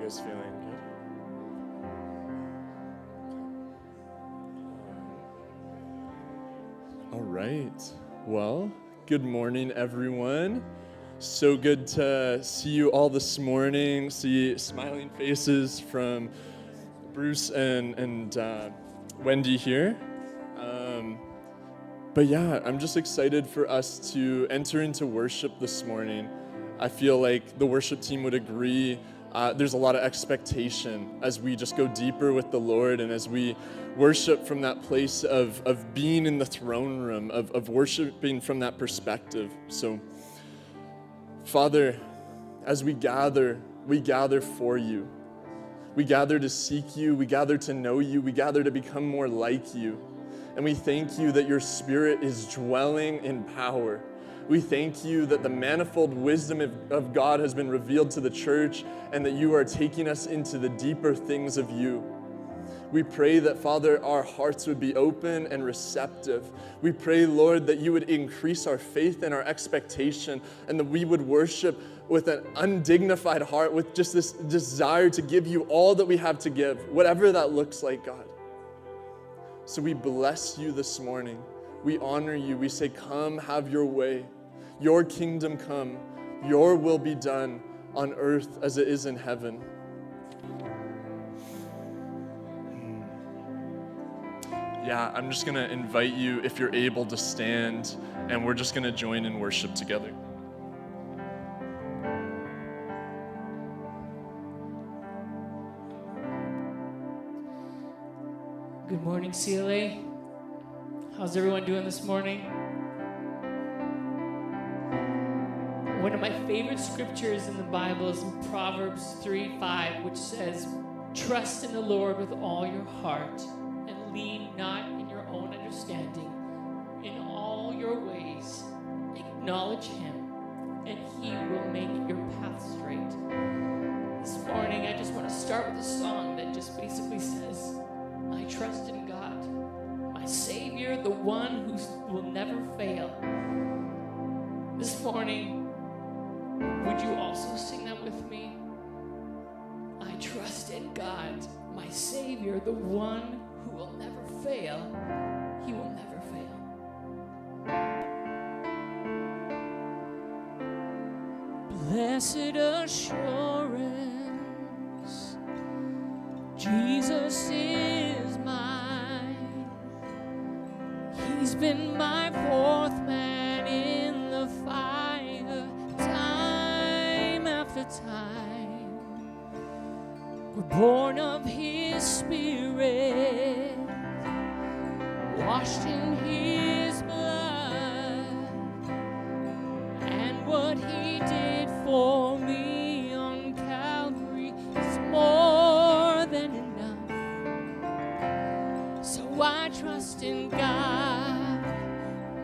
guys feeling? Good? All right. Well, good morning, everyone. So good to see you all this morning, see smiling faces from Bruce and Wendy here. But yeah, I'm just excited for us to enter into worship this morning. I feel like the worship team would agree. There's a lot of expectation as we just go deeper with the Lord and as we worship from that place of being in the throne room, of worshiping from that perspective. So, Father, as we gather for you. We gather to seek you, we gather to know you, we gather to become more like you. And we thank you that your Spirit is dwelling in power. We thank you that the manifold wisdom of God has been revealed to the church and that you are taking us into the deeper things of you. We pray that, Father, our hearts would be open and receptive. We pray, Lord, that you would increase our faith and our expectation and that we would worship with an undignified heart, with just this desire to give you all that we have to give, whatever that looks like, God. So we bless you this morning. We honor you. We say, come, have your way. Your kingdom come. Your will be done on earth as it is in heaven. Yeah, I'm just going to invite you, if you're able, to stand, and we're just going to join in worship together. Good morning, CLA. How's everyone doing this morning? One of my favorite scriptures in the Bible is in Proverbs 3:5, which says, "Trust in the Lord with all your heart and lean not in your own understanding. In all your ways, acknowledge him, and he will make your path straight." This morning, I just want to start with a song that just basically says, I trust in God, my Savior, the one who will never fail. This morning, would you also sing that with me? I trust in God, my Savior, the one who will never fail. He will never fail. Blessed assurance, Jesus is mine. He's been my fourth man in the fire, time after time. We're born of his Spirit, washed in his blood, and what he did for me on Calvary is more than enough. So I trust in God,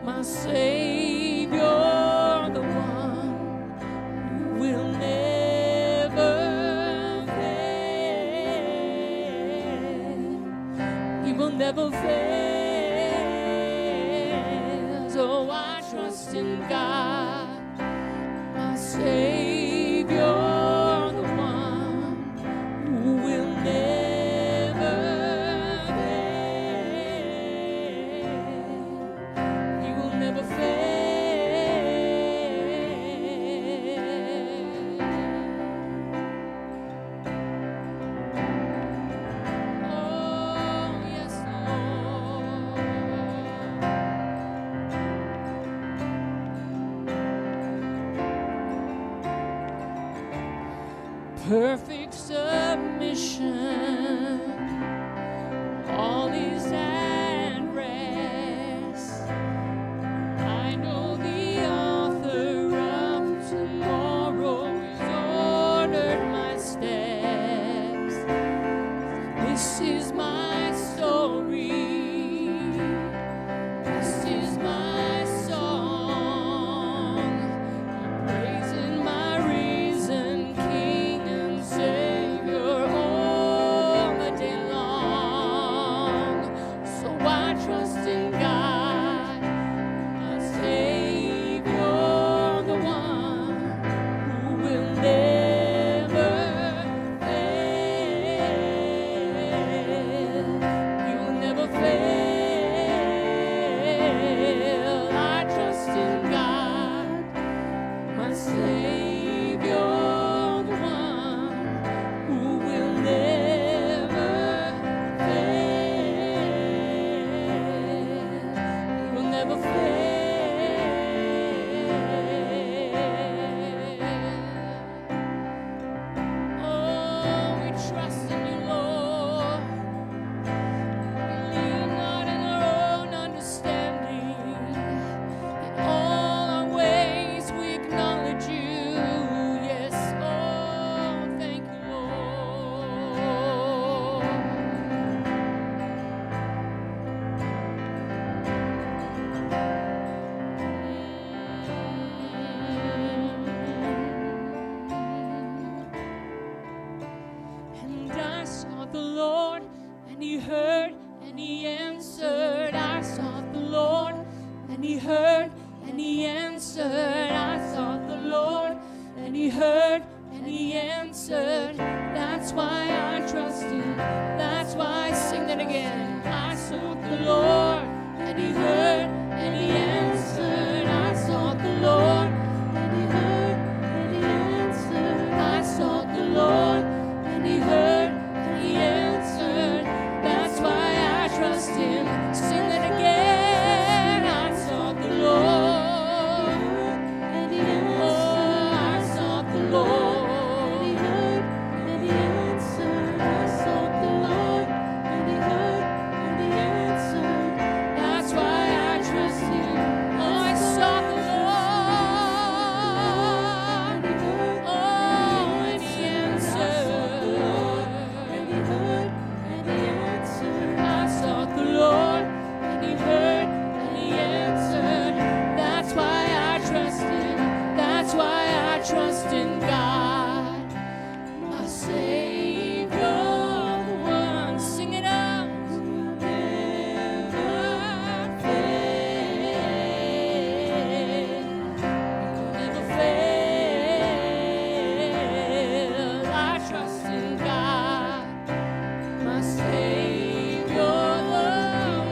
my Savior, the one who will never fail. He will never fail. So I trust in God, my Savior, the one who will never fail. He will never fail. Oh, yes, Lord. Perfect submission, all is at rest. I know the author of tomorrow has ordered my steps. This is my story. This is my song. I'm praising my risen King and Savior all the day Savior, the one who will never fail. He will never fail. Oh, we trust in you, Lord. We lean not in our own understanding. In all our ways we acknowledge you. Yes, oh, thank you, Lord. And I sought the Lord, and he heard, and he answered. I sought the Lord, and he heard, and he answered. I sought the Lord, and he heard, and he answered. That's why I trust him. That's why I sing that again. I sought the Lord, and he heard, and he answered. I sought the Lord, and he heard, and he answered. I sought the Lord, and he heard, and he answered. That's why I trust him. Sing that again. I sought the Lord, and he answered. Oh, I sought the Lord, and he heard, and he answered. I sought the Lord, and he heard, and he answered. That's why I trust him. Oh, I sought the Lord, and he heard, oh, and he answered. And he heard, and he answered. I sought the Lord, and he heard, and he answered. That's why I trust him. That's why I trust in God, my Savior, the one. Sing it out. Never fail. Never fail. I trust in God, my Savior, the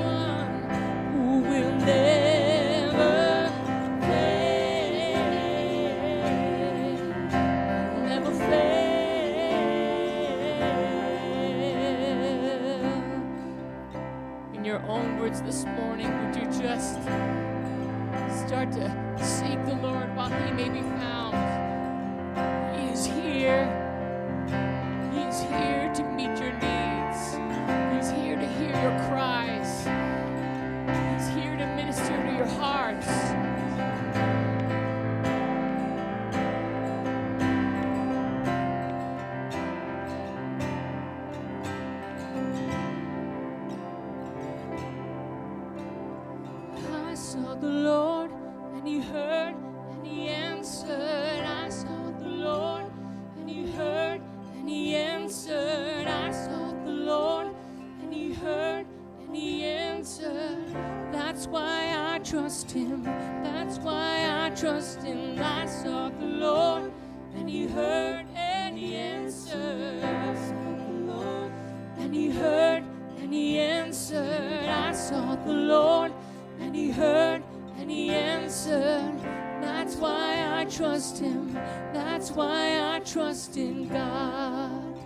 one who will never fail. Never fail. In your own words this morning, would you just start to seek the Lord while he may be found? He is here. He's here to meet your needs. He's here to hear your cries. He's here to minister to your hearts. I sought the Lord, and he heard, and he answered. I sought the Lord, and he heard, and he answered. I sought the Lord, and he heard, and he answered. That's why I trust him. That's why I trust him. I sought the Lord, and he heard, and he answered. I sought the Lord, and he heard, and he answered. I sought the Lord, and he heard, and he answered. That's why I trust him. That's why I trust in God,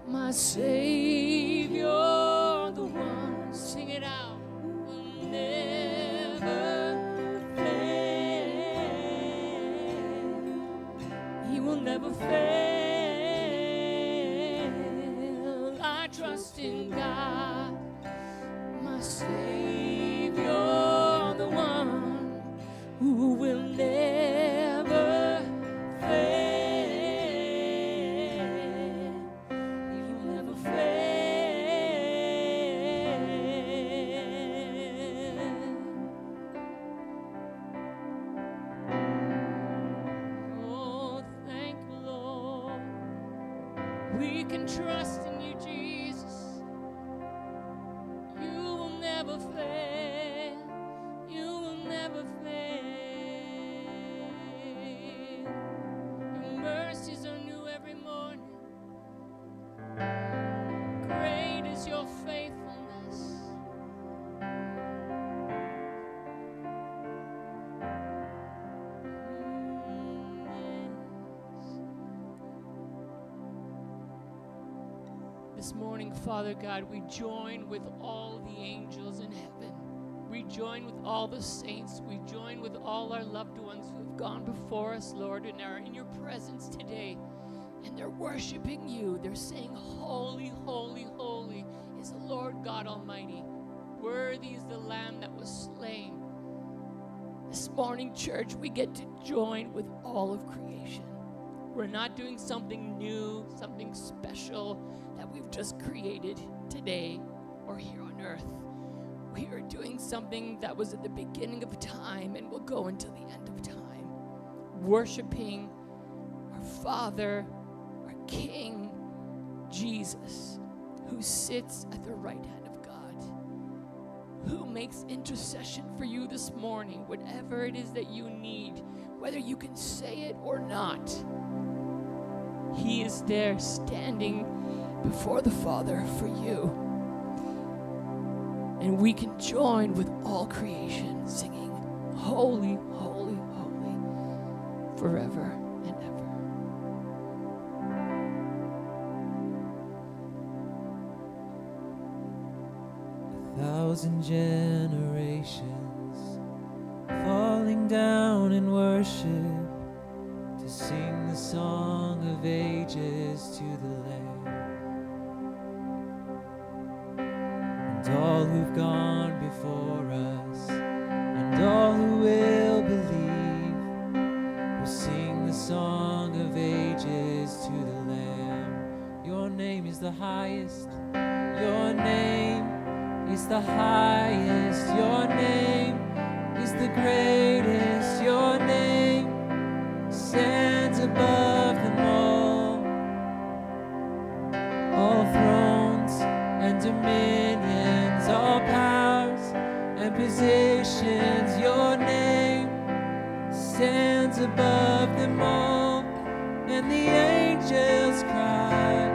my Savior, the one. Sing it out. Will never fail. He will never fail. I trust in God, my Savior, the one who will never fail. He will never fail. Oh, thank you, Lord. We can trust in you, Jesus. You will never fail. You will never fail. Your mercies are new every morning. Great is your faithfulness. This morning, Father God, we join with all the angels in heaven. We join with all the saints. We join with all our loved ones who have gone before us, Lord, and are in your presence today. And they're worshiping you. They're saying, holy, holy, holy is the Lord God Almighty. Worthy is the Lamb that was slain. This morning, church, we get to join with all of creation. We're not doing something new, something special that we've just created today or here on earth. We are doing something that was at the beginning of time and will go until the end of time. Worshiping our Father, our King, Jesus, who sits at the right hand of God, who makes intercession for you this morning, whatever it is that you need, whether you can say it or not. He is there standing before the Father for you. And we can join with all creation singing, holy, holy, holy, forever and ever. 1,000 generations falling down in worship to sing the song of ages to the Lamb. And all who've gone before us, and all who will believe, will sing the song of ages to the Lamb. Your name is the highest, your name is the highest, your name is the greatest, your name stands above them all thrones and dominions, all powers and positions, your name stands above them all, and the angels cry,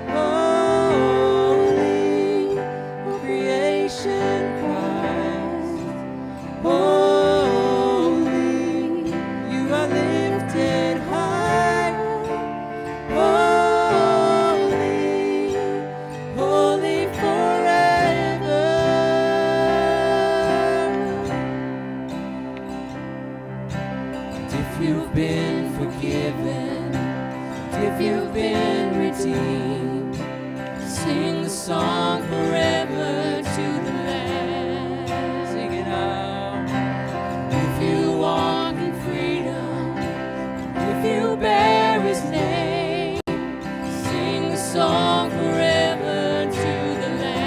holy, creation cries, holy, you are lifted high, holy, holy forever. And if you've been forgiven, and if you've been redeemed, sing the song forever to the Lamb. Sing it out. If you walk in freedom, if you bear His name, sing the song forever to the Lamb.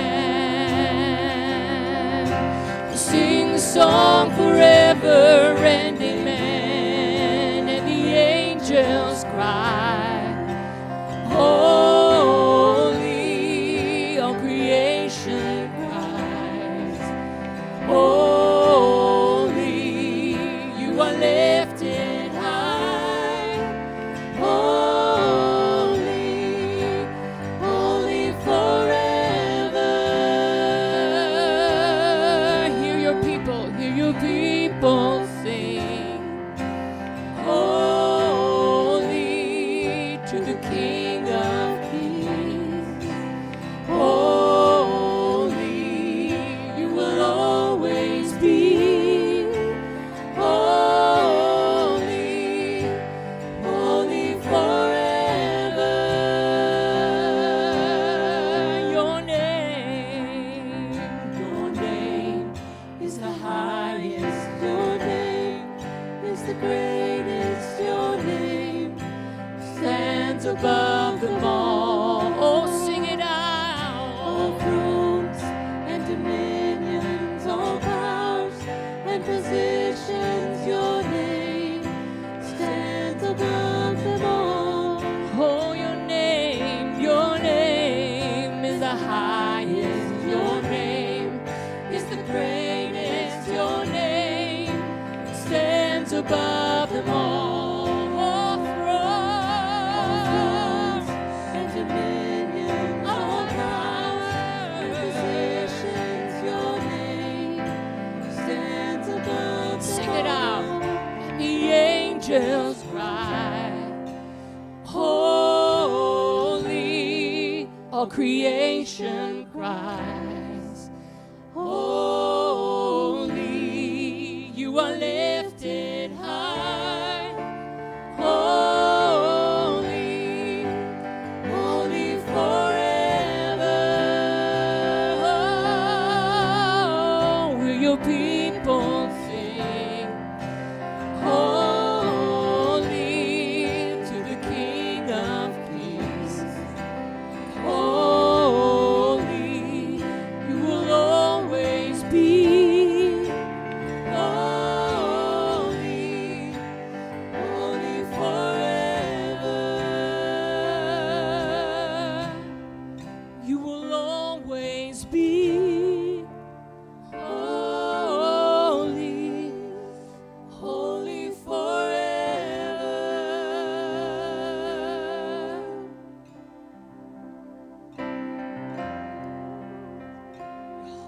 Sing the song forever and amen. And the angels cry, holy, all creation cries, holy, you are lifted high, holy, holy forever. Hear your people sing, holy to the King of Kings, holy, you will always be, holy, holy forever. Your name is the highest, your name is the greatest, your name stands above them all. Oh, sing it out. All thrones and dominions, all powers and positions, your name stands above them all. Oh, your name is the highest, your name is the greatest, your name stands above them all. All thrones and dominions, all powers and positions, your name stands above them all. Sing it out. And the angels cry, holy, all creation cries, holy, you are lifted high, holy, holy forever. Oh, will your people sing, holy to the King of Kings, holy, you will always be, holy, holy forever. You will always be holy, holy forever.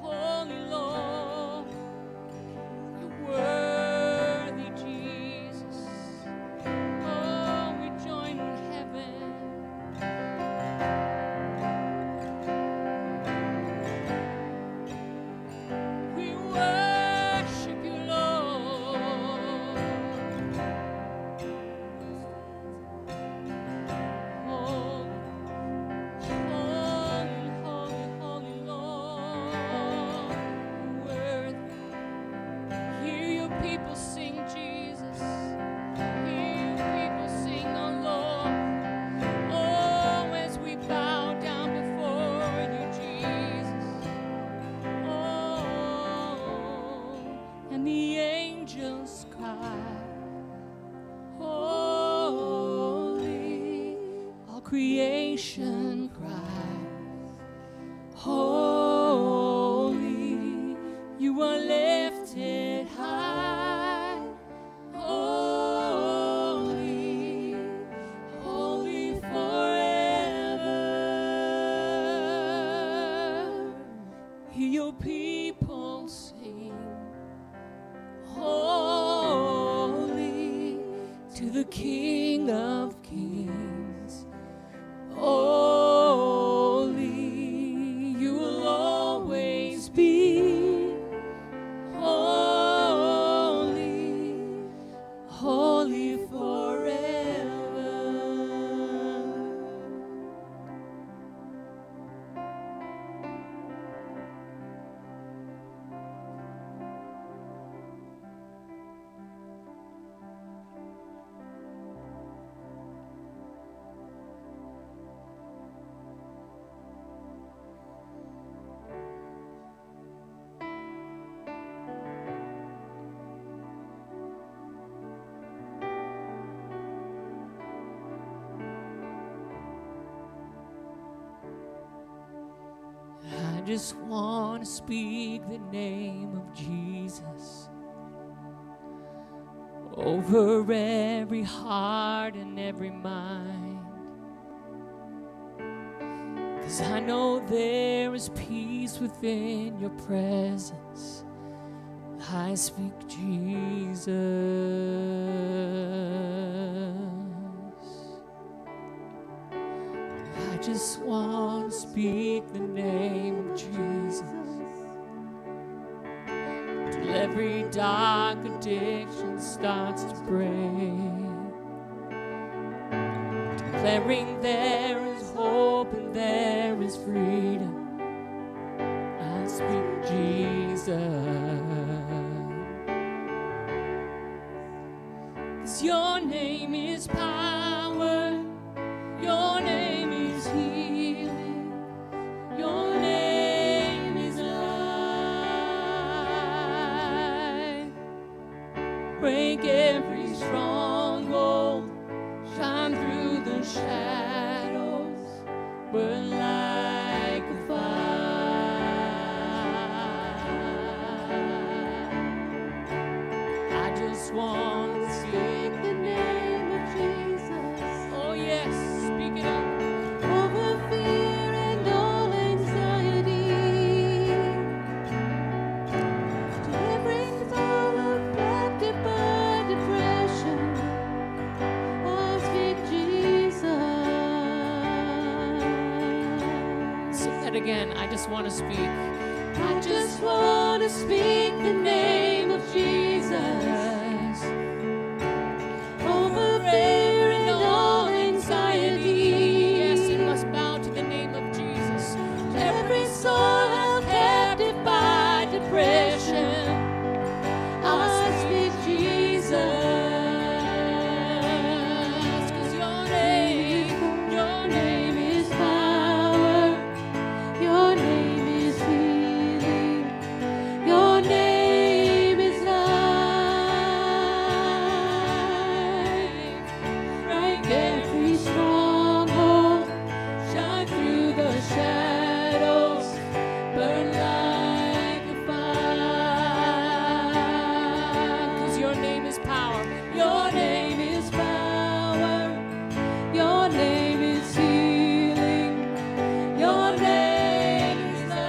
Holy Lord, you're worthy, Jesus. Oh, we join in heaven. We worship you, Lord. Holy, holy, holy, holy Lord, worthy. Hear your people sing, Jesus. Hear your people sing, oh Lord. Oh, as we bow down before you, Jesus. Oh, and the angels cry, holy, all creation cries, holy, you are lifted high, holy, holy forever. Hear your people sing, holy to the King of Kings, holy, you will always be, holy, holy forever. I just want to speak the name of Jesus over every heart and every mind. 'Cause I know there is peace within your presence. I speak Jesus. I just want to speak the name of Jesus till every dark addiction starts to break, declaring there is hope and there is freedom. I speak Jesus, 'cause your name is power, your name is healing, your name is life. Break every stronghold, shine through the shadows, burn like a fire. I just want to speak the name again. I just want to speak. I just want to speak the name of Jesus over fear and all anxiety. Yes, it must bow to the name of Jesus. Every soul held captive by depression, I speak Jesus. 'Cause your name is power. Your name is healing. Your name is life. Break every stronghold. Shine through the shadows. Burn like a fire. 'Cause your name is power. Your name is power. Your name is healing. Your name is life.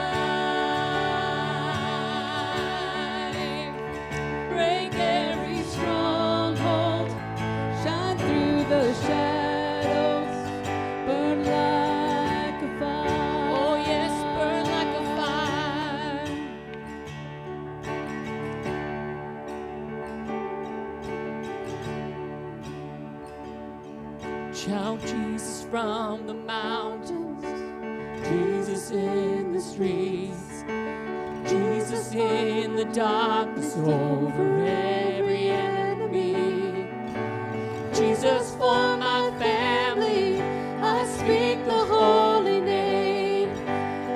Break every stronghold. Shine through the shadows. Burn like a fire. Oh yes, burn like a fire. Shout Jesus from the mountains, Jesus in the streets, Jesus in the darkness over every enemy, Jesus for my family. I speak the holy name,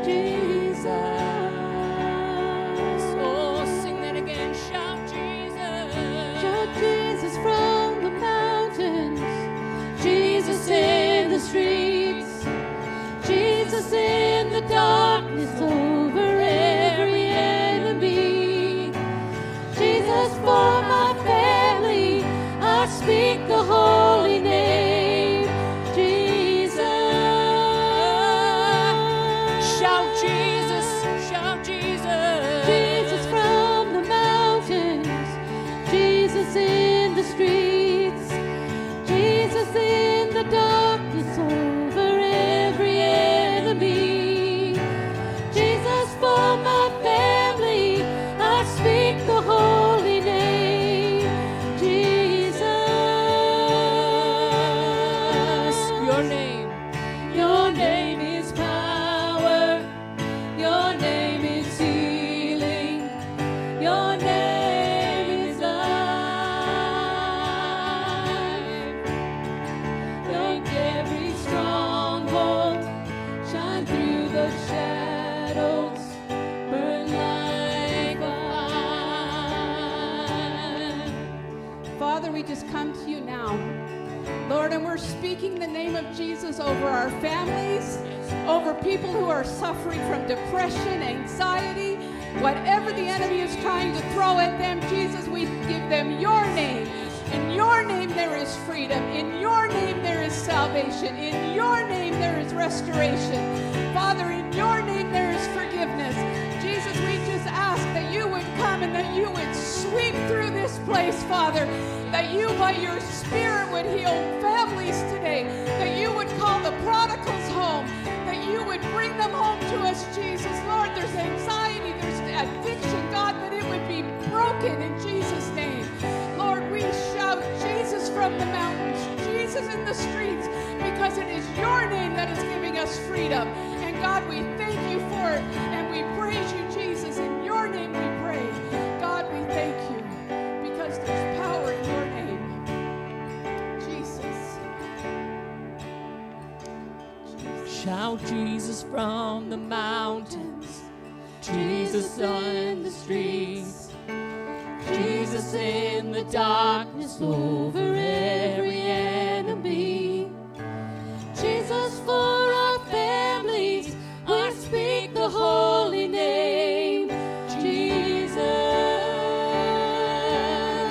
Jesus. Oh, sing that again. Shout Jesus. Shout Jesus from the mountains, Jesus in the streets, Jesus in the darkness over every enemy, Jesus for my family. I speak the holy name, Jesus. Shout Jesus. Shout Jesus. Jesus from the mountains, Jesus in the streets, Jesus in the darkness over every enemy, Jesus for my family. I speak the holy name, Jesus. Your name. Your name is power. Your name is healing. Your name is life. Break every stronghold. Shine through the shadows. Burn like fire. Father, we just come to you now, Lord, and we're speaking the name of Jesus over our families, over people who are suffering from depression, anxiety, whatever the enemy is trying to throw at them. Jesus, we give them your name. In your name there is freedom. In your name there is salvation. In your name there is restoration. Father, in your name there is forgiveness. Jesus, we just ask that you would come and that you would sweep through this place, Father, that you by your Spirit would heal families today, that you would call the prodigals home, that you would bring them home to us, Jesus. Lord, there's anxiety, there's addiction, God, that it would be broken in Jesus' name. Lord, we shout Jesus from the mountains, Jesus in the streets, because it is your name that is giving us freedom. And God, we thank you for it, and we praise you, Jesus. In your name we pray. God, we thank you, because there's power in your name. Jesus. Shout Jesus from the mountains, Jesus on the streets, Jesus in the darkness over every enemy, Jesus for our families. I speak the holy name, Jesus.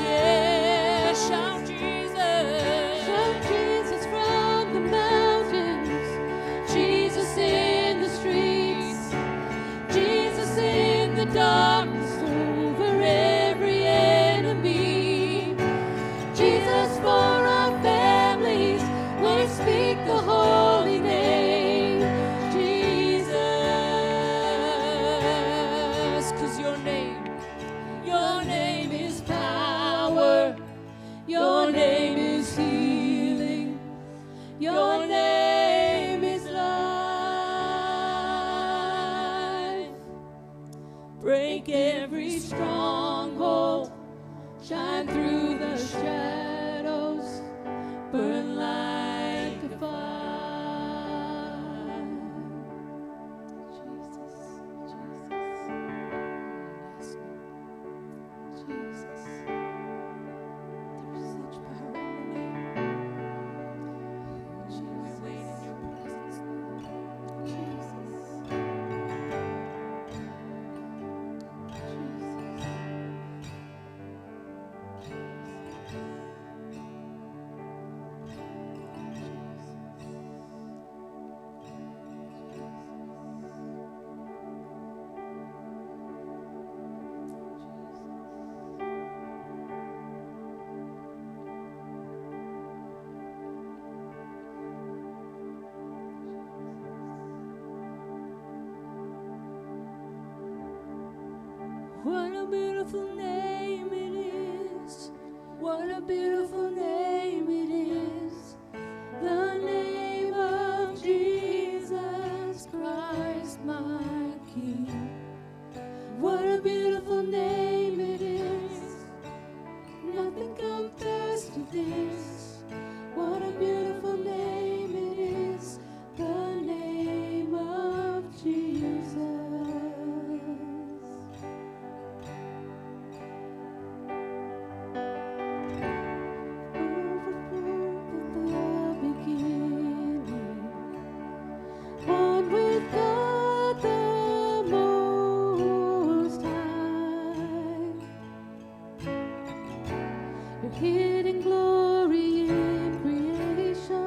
yeah, shout Jesus. Shout Jesus from the mountains, Jesus in the streets, Jesus in the darkness over every enemy, Jesus for our stronghold. Shine through the shadows, burn like a fire. Jesus, Jesus, Jesus. There's such power in the name. Jesus, wait in your presence, Lord. Jesus. What a beautiful name it is. What a beautiful name it is. The name of Jesus Christ, my King. What a beautiful name it is. Nothing compares to this. What a beautiful name it is. The name of Jesus. Hidden glory in creation,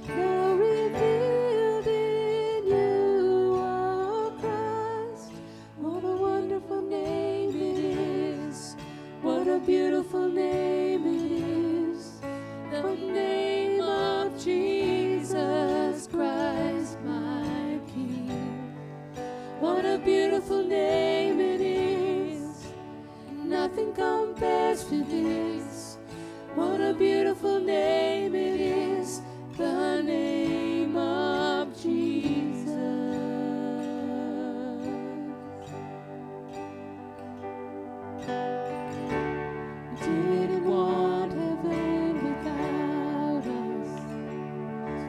now revealed in you are Christ. What a wonderful name it is. What a beautiful name it is. The name of Jesus Christ, my King. What a beautiful name it is. Nothing compares to this. What a beautiful name it is. The name of Jesus. Didn't want heaven without us.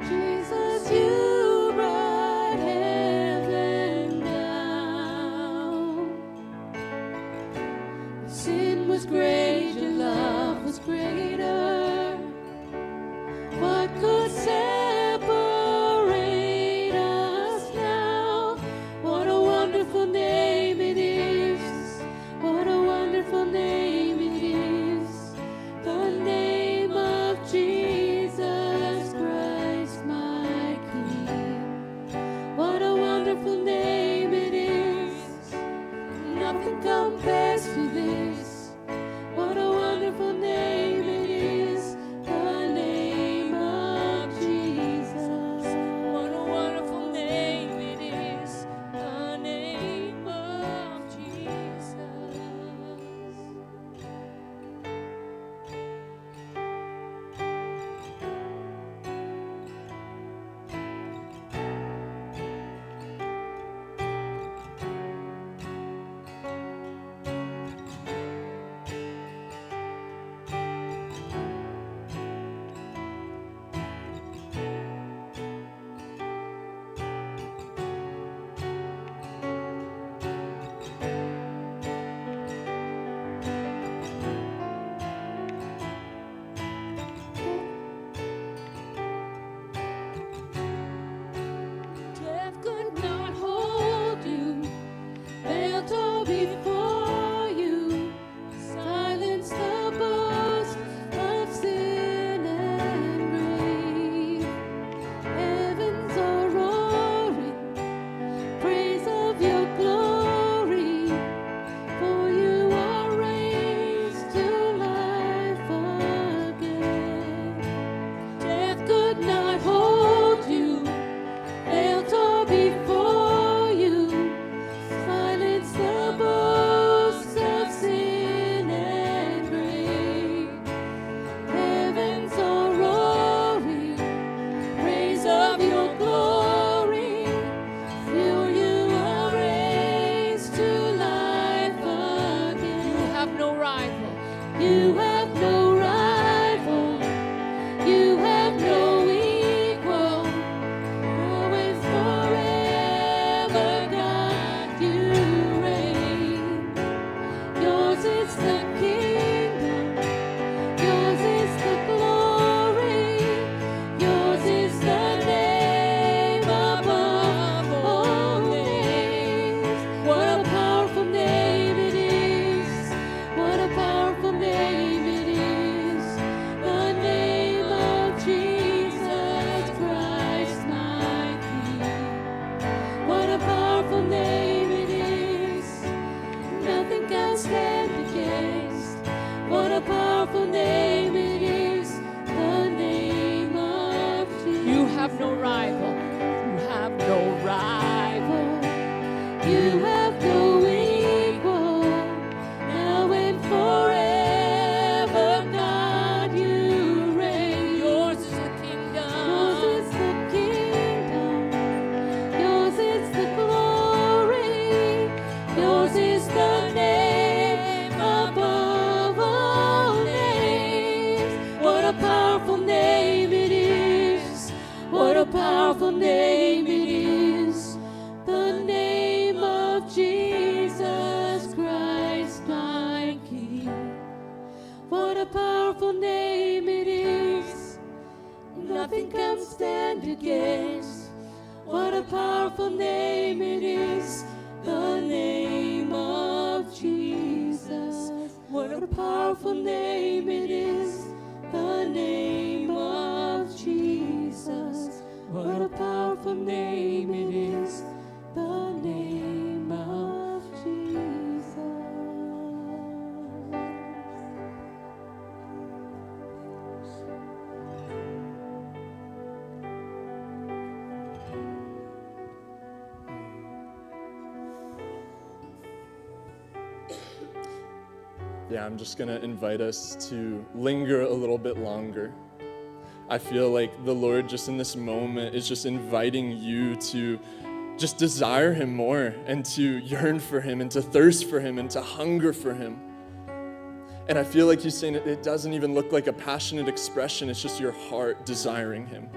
Jesus, you brought heaven down. Sin was great, your love no rival. You have no rival. You have no equal, now and forever, God, you reign. Yours is the kingdom. Yours is the kingdom, yours is the glory, yours is the name above all names. What a powerful name it is, what a powerful name it is, the name of Jesus Christ my King. What a powerful name it is, nothing can stand against. What a powerful name it is, the name of Jesus. What a powerful name it is, the name of Jesus. What a powerful name it is, the name of Jesus. Yeah, I'm just gonna invite us to linger a little bit longer. I feel like the Lord just in this moment is just inviting you to just desire Him more and to yearn for Him and to thirst for Him and to hunger for Him. And I feel like He's saying it doesn't even look like a passionate expression, it's just your heart desiring Him.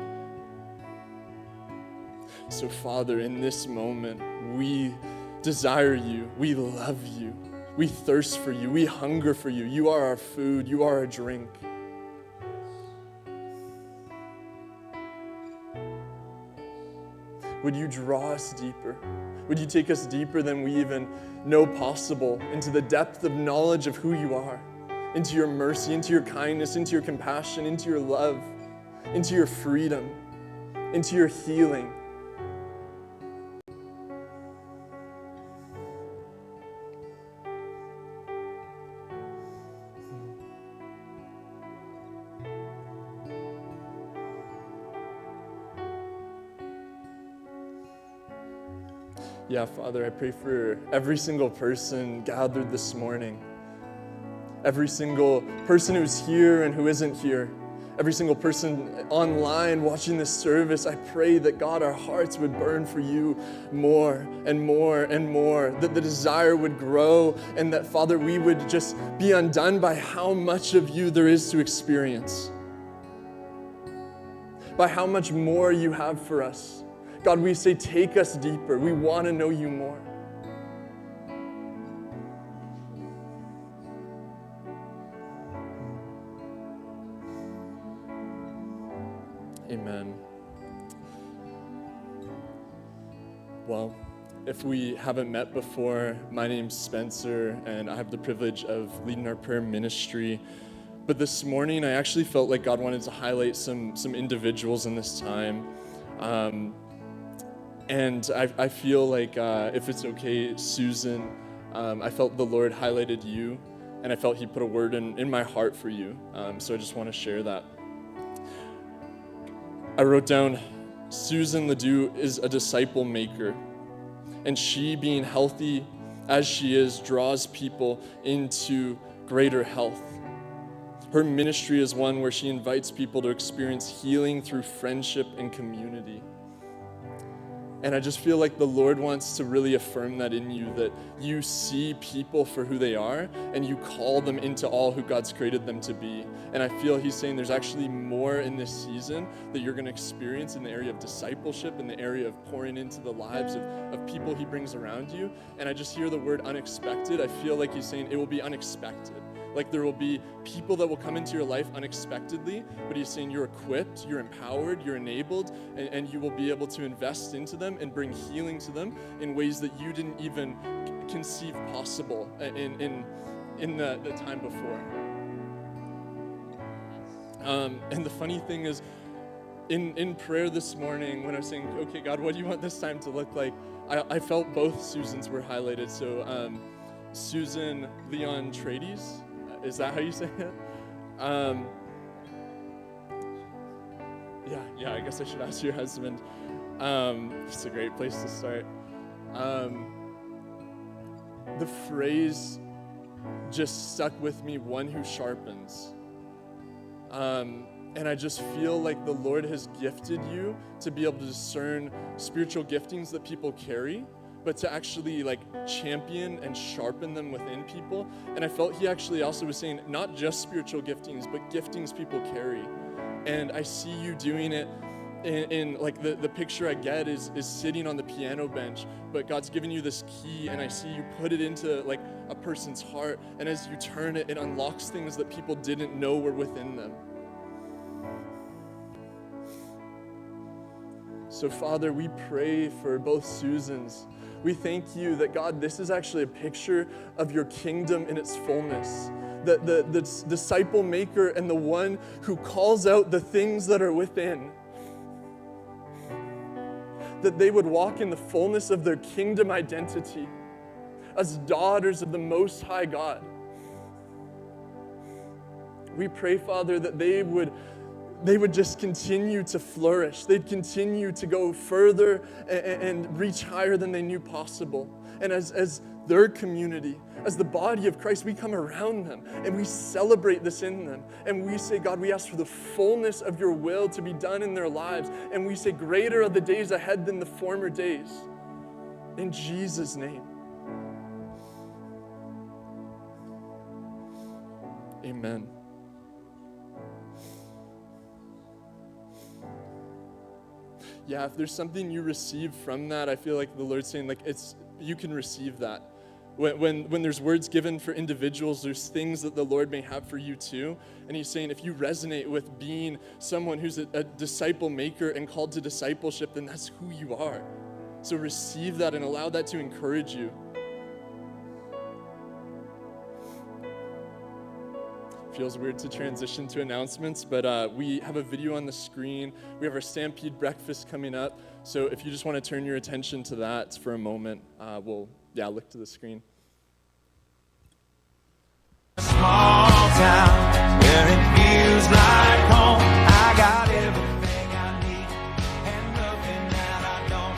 So Father, in this moment, we desire You, we love You, we thirst for You, we hunger for You. You are our food, You are our drink. Would You draw us deeper? Would You take us deeper than we even know possible, into the depth of knowledge of who You are, into Your mercy, into Your kindness, into Your compassion, into Your love, into Your freedom, into Your healing. Yeah, Father, I pray for every single person gathered this morning, every single person who's here and who isn't here, every single person online watching this service. I pray that, God, our hearts would burn for You more and more and more, that the desire would grow, and that, Father, we would just be undone by how much of You there is to experience, by how much more You have for us. God, we say, take us deeper. We want to know You more. Amen. Well, if we haven't met before, my name's Spencer, and I have the privilege of leading our prayer ministry. But this morning, I actually felt like God wanted to highlight some individuals in this time. And I feel like, if it's okay, Susan, I felt the Lord highlighted you, and I felt He put a word in my heart for you. So I just want to share that. I wrote down, Susan Ledoux is a disciple maker, and she, being healthy as she is, draws people into greater health. Her ministry is one where she invites people to experience healing through friendship and community. And I just feel like the Lord wants to really affirm that in you, that you see people for who they are and you call them into all who God's created them to be. And I feel He's saying there's actually more in this season that you're going to experience in the area of discipleship, in the area of pouring into the lives of people He brings around you. And I just hear the word unexpected. I feel like He's saying it will be unexpected. Like there will be people that will come into your life unexpectedly, but He's saying you're equipped, you're empowered, you're enabled, and you will be able to invest into them and bring healing to them in ways that you didn't even conceive possible in the time before. And the funny thing is, in prayer this morning, when I was saying, okay, God, what do you want this time to look like? I felt both Susans were highlighted. So Susan Leon Trades, is that how you say it? I guess I should ask your husband. It's a great place to start. The phrase just stuck with me, one who sharpens. And I just feel like the Lord has gifted you to be able to discern spiritual giftings that people carry, but to actually like champion and sharpen them within people. And I felt he actually also was saying not just spiritual giftings, but giftings people carry. And I see you doing it in like the picture I get is sitting on the piano bench, but God's given you this key, and I see you put it into like a person's heart, and as you turn it, it unlocks things that people didn't know were within them. So Father, we pray for both Susans. We thank you that, God, this is actually a picture of your kingdom in its fullness. The disciple maker and the one who calls out the things that are within. That they would walk in the fullness of their kingdom identity as daughters of the Most High God. We pray, Father, that they would just continue to flourish. They'd continue to go further and reach higher than they knew possible. And as their community, as the body of Christ, we come around them and we celebrate this in them. And we say, God, we ask for the fullness of your will to be done in their lives. And we say, greater are the days ahead than the former days. In Jesus' name. Amen. Yeah, if there's something you receive from that, I feel like the Lord's saying, like, you can receive that. When there's words given for individuals, there's things that the Lord may have for you too. And he's saying, if you resonate with being someone who's a disciple maker and called to discipleship, then that's who you are. So receive that and allow that to encourage you. Feels weird to transition to announcements, but we have a video on the screen. We have our Stampede breakfast coming up. So if you just want to turn your attention to that for a moment, we'll look to the screen. Small town where it feels like home. I got everything I need and nothing that I don't.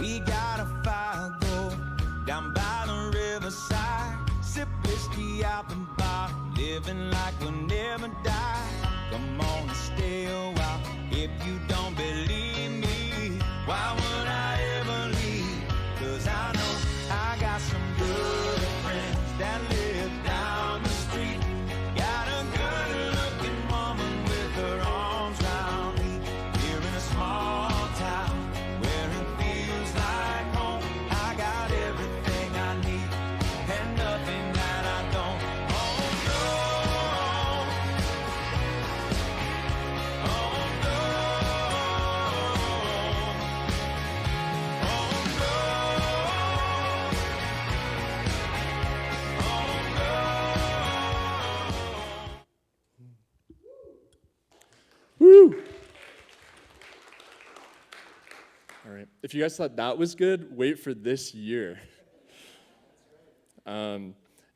We got a fire go down by the riverside, sip whiskey out the bar, living like we'll never die. Come on and stay a while. If you don't believe me, why would I ever leave? 'Cause I know I got some good friends that live down the street. Got a good looking woman with her arms round me. Here in a small town where it feels like home. I got everything I need and nothing that I don't. Oh no. Oh no. Oh no. Oh no. Woo! All right. If you guys thought that was good, wait for this year.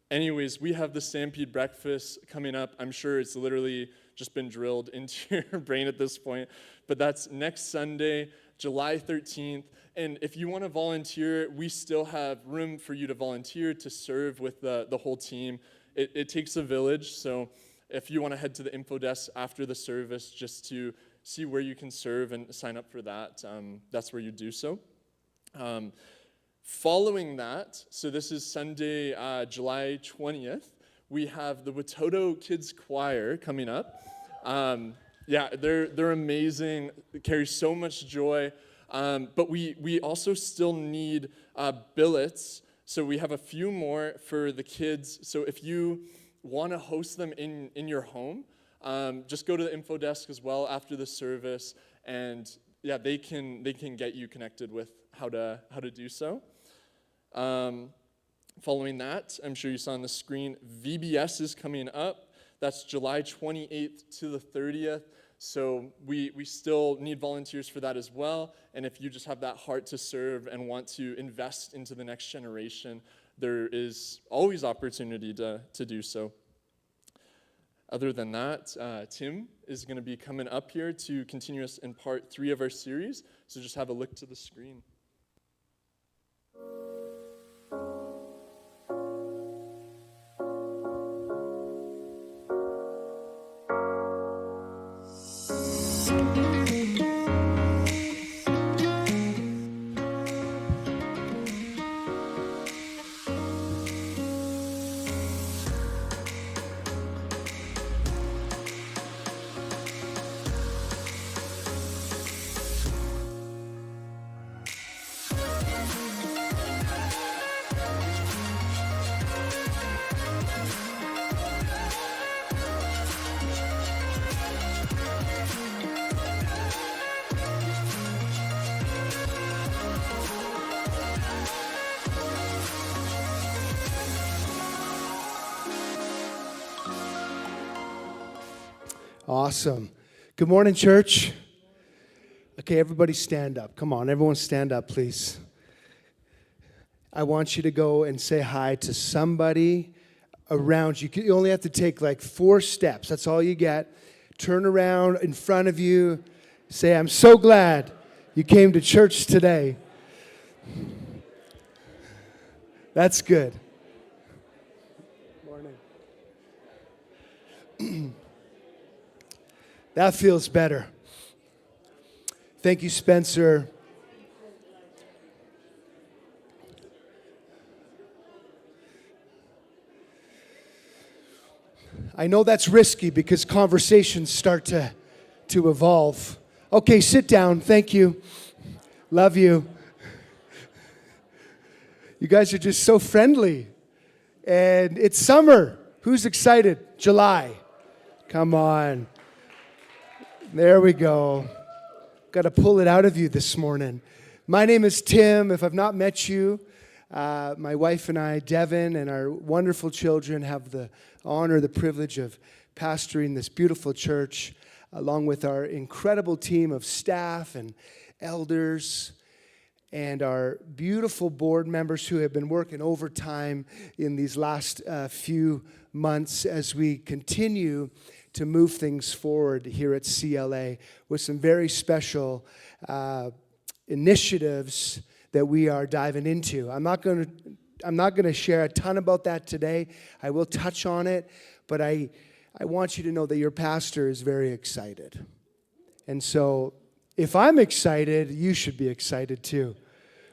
Anyways, we have the Stampede breakfast coming up. I'm sure it's literally just been drilled into your brain at this point. But that's next Sunday, July 13th. And if you want to volunteer, we still have room for you to volunteer to serve with the whole team. It takes a village, so if you want to head to the info desk after the service just to see where you can serve and sign up for that, that's where you do so. Following that, so this is Sunday, July 20th, we have the Watoto Kids Choir coming up. They're amazing. They carry so much joy. But we also still need billets. So we have a few more for the kids. So if you want to host them in your home, just go to the info desk as well after the service, and they can get you connected with how to do so. Following that, I'm sure you saw on the screen, VBS is coming up. That's July 28th to the 30th. So we still need volunteers for that as well. And if you just have that heart to serve and want to invest into the next generation, there is always opportunity to do so. Other than that, Tim is going to be coming up here to continue us in part 3 of our series. So just have a look to the screen. Awesome. Good morning, church. Okay, everybody stand up. Come on, everyone stand up, please. I want you to go and say hi to somebody around you. You only have to take like 4 steps. That's all you get. Turn around in front of you. Say, I'm so glad you came to church today. That's good. Morning. That feels better. Thank you, Spencer. I know that's risky because conversations start to evolve. Okay, sit down. Thank you. Love you. You guys are just so friendly. And it's summer. Who's excited? July. Come on. There we go. Got to pull it out of you this morning. My name is Tim. If I've not met you, my wife and I, Devin, and our wonderful children have the honor, the privilege of pastoring this beautiful church, along with our incredible team of staff and elders and our beautiful board members who have been working overtime in these last few months as we continue to move things forward here at CLA with some very special initiatives that we are diving into. I'm not going to share a ton about that today. I will touch on it, but I want you to know that your pastor is very excited. And so if I'm excited, you should be excited too.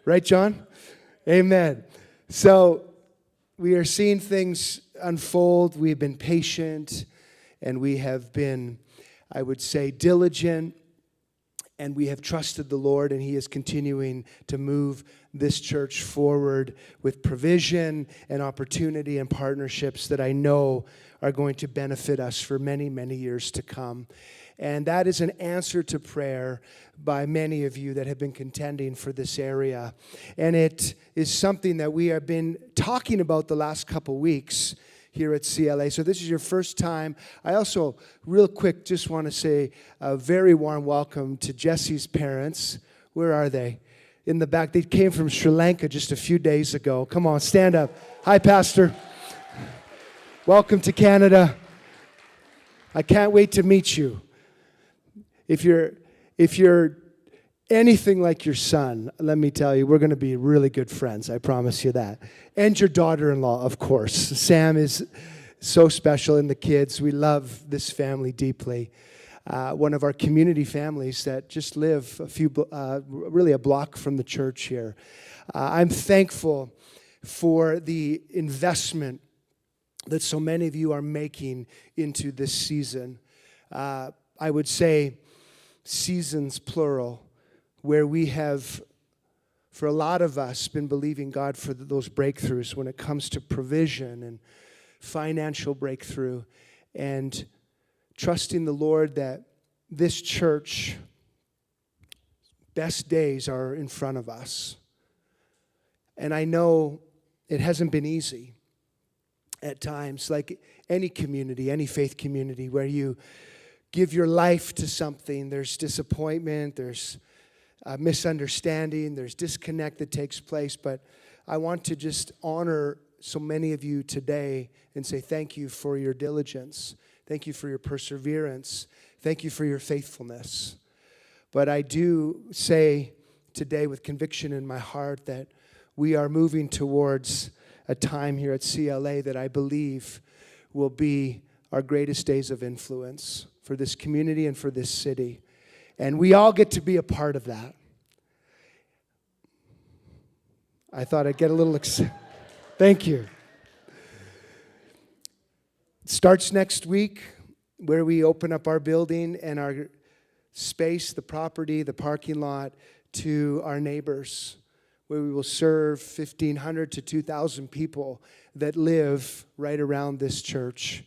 Right, John? Amen. So we are seeing things unfold. We've been patient. And we have been, I would say, diligent, and we have trusted the Lord, and He is continuing to move this church forward with provision and opportunity and partnerships that I know are going to benefit us for many, many years to come. And that is an answer to prayer by many of you that have been contending for this area. And it is something that we have been talking about the last couple weeks here at CLA. So this is your first time. I also, real quick, just want to say a very warm welcome to Jesse's parents. Where are they? In the back. They came from Sri Lanka just a few days ago. Come on, stand up. Hi, Pastor. Welcome to Canada. I can't wait to meet you. If you're anything like your son, let me tell you, we're going to be really good friends. I promise you that. And your daughter-in-law, of course. Sam is so special, and the kids. We love this family deeply. One of our community families that just live really a block from the church here. I'm thankful for the investment that so many of you are making into this season. I would say seasons plural, where we have, for a lot of us, been believing God for those breakthroughs when it comes to provision and financial breakthrough, and trusting the Lord that this church, best days are in front of us. And I know it hasn't been easy. at times, like any community, any faith community, where you give your life to something. There's disappointment, there's misunderstanding, there's disconnect that takes place. But I want to just honor so many of you today and say thank you for your diligence. Thank you for your perseverance. Thank you for your faithfulness. But I do say today with conviction in my heart that we are moving towards a time here at CLA that I believe will be our greatest days of influence for this community and for this city. And we all get to be a part of that. I thought I'd get a little excited. Thank you. It starts next week where we open up our building and our space, the property, the parking lot, to our neighbors, where we will serve 1,500 to 2,000 people that live right around this church.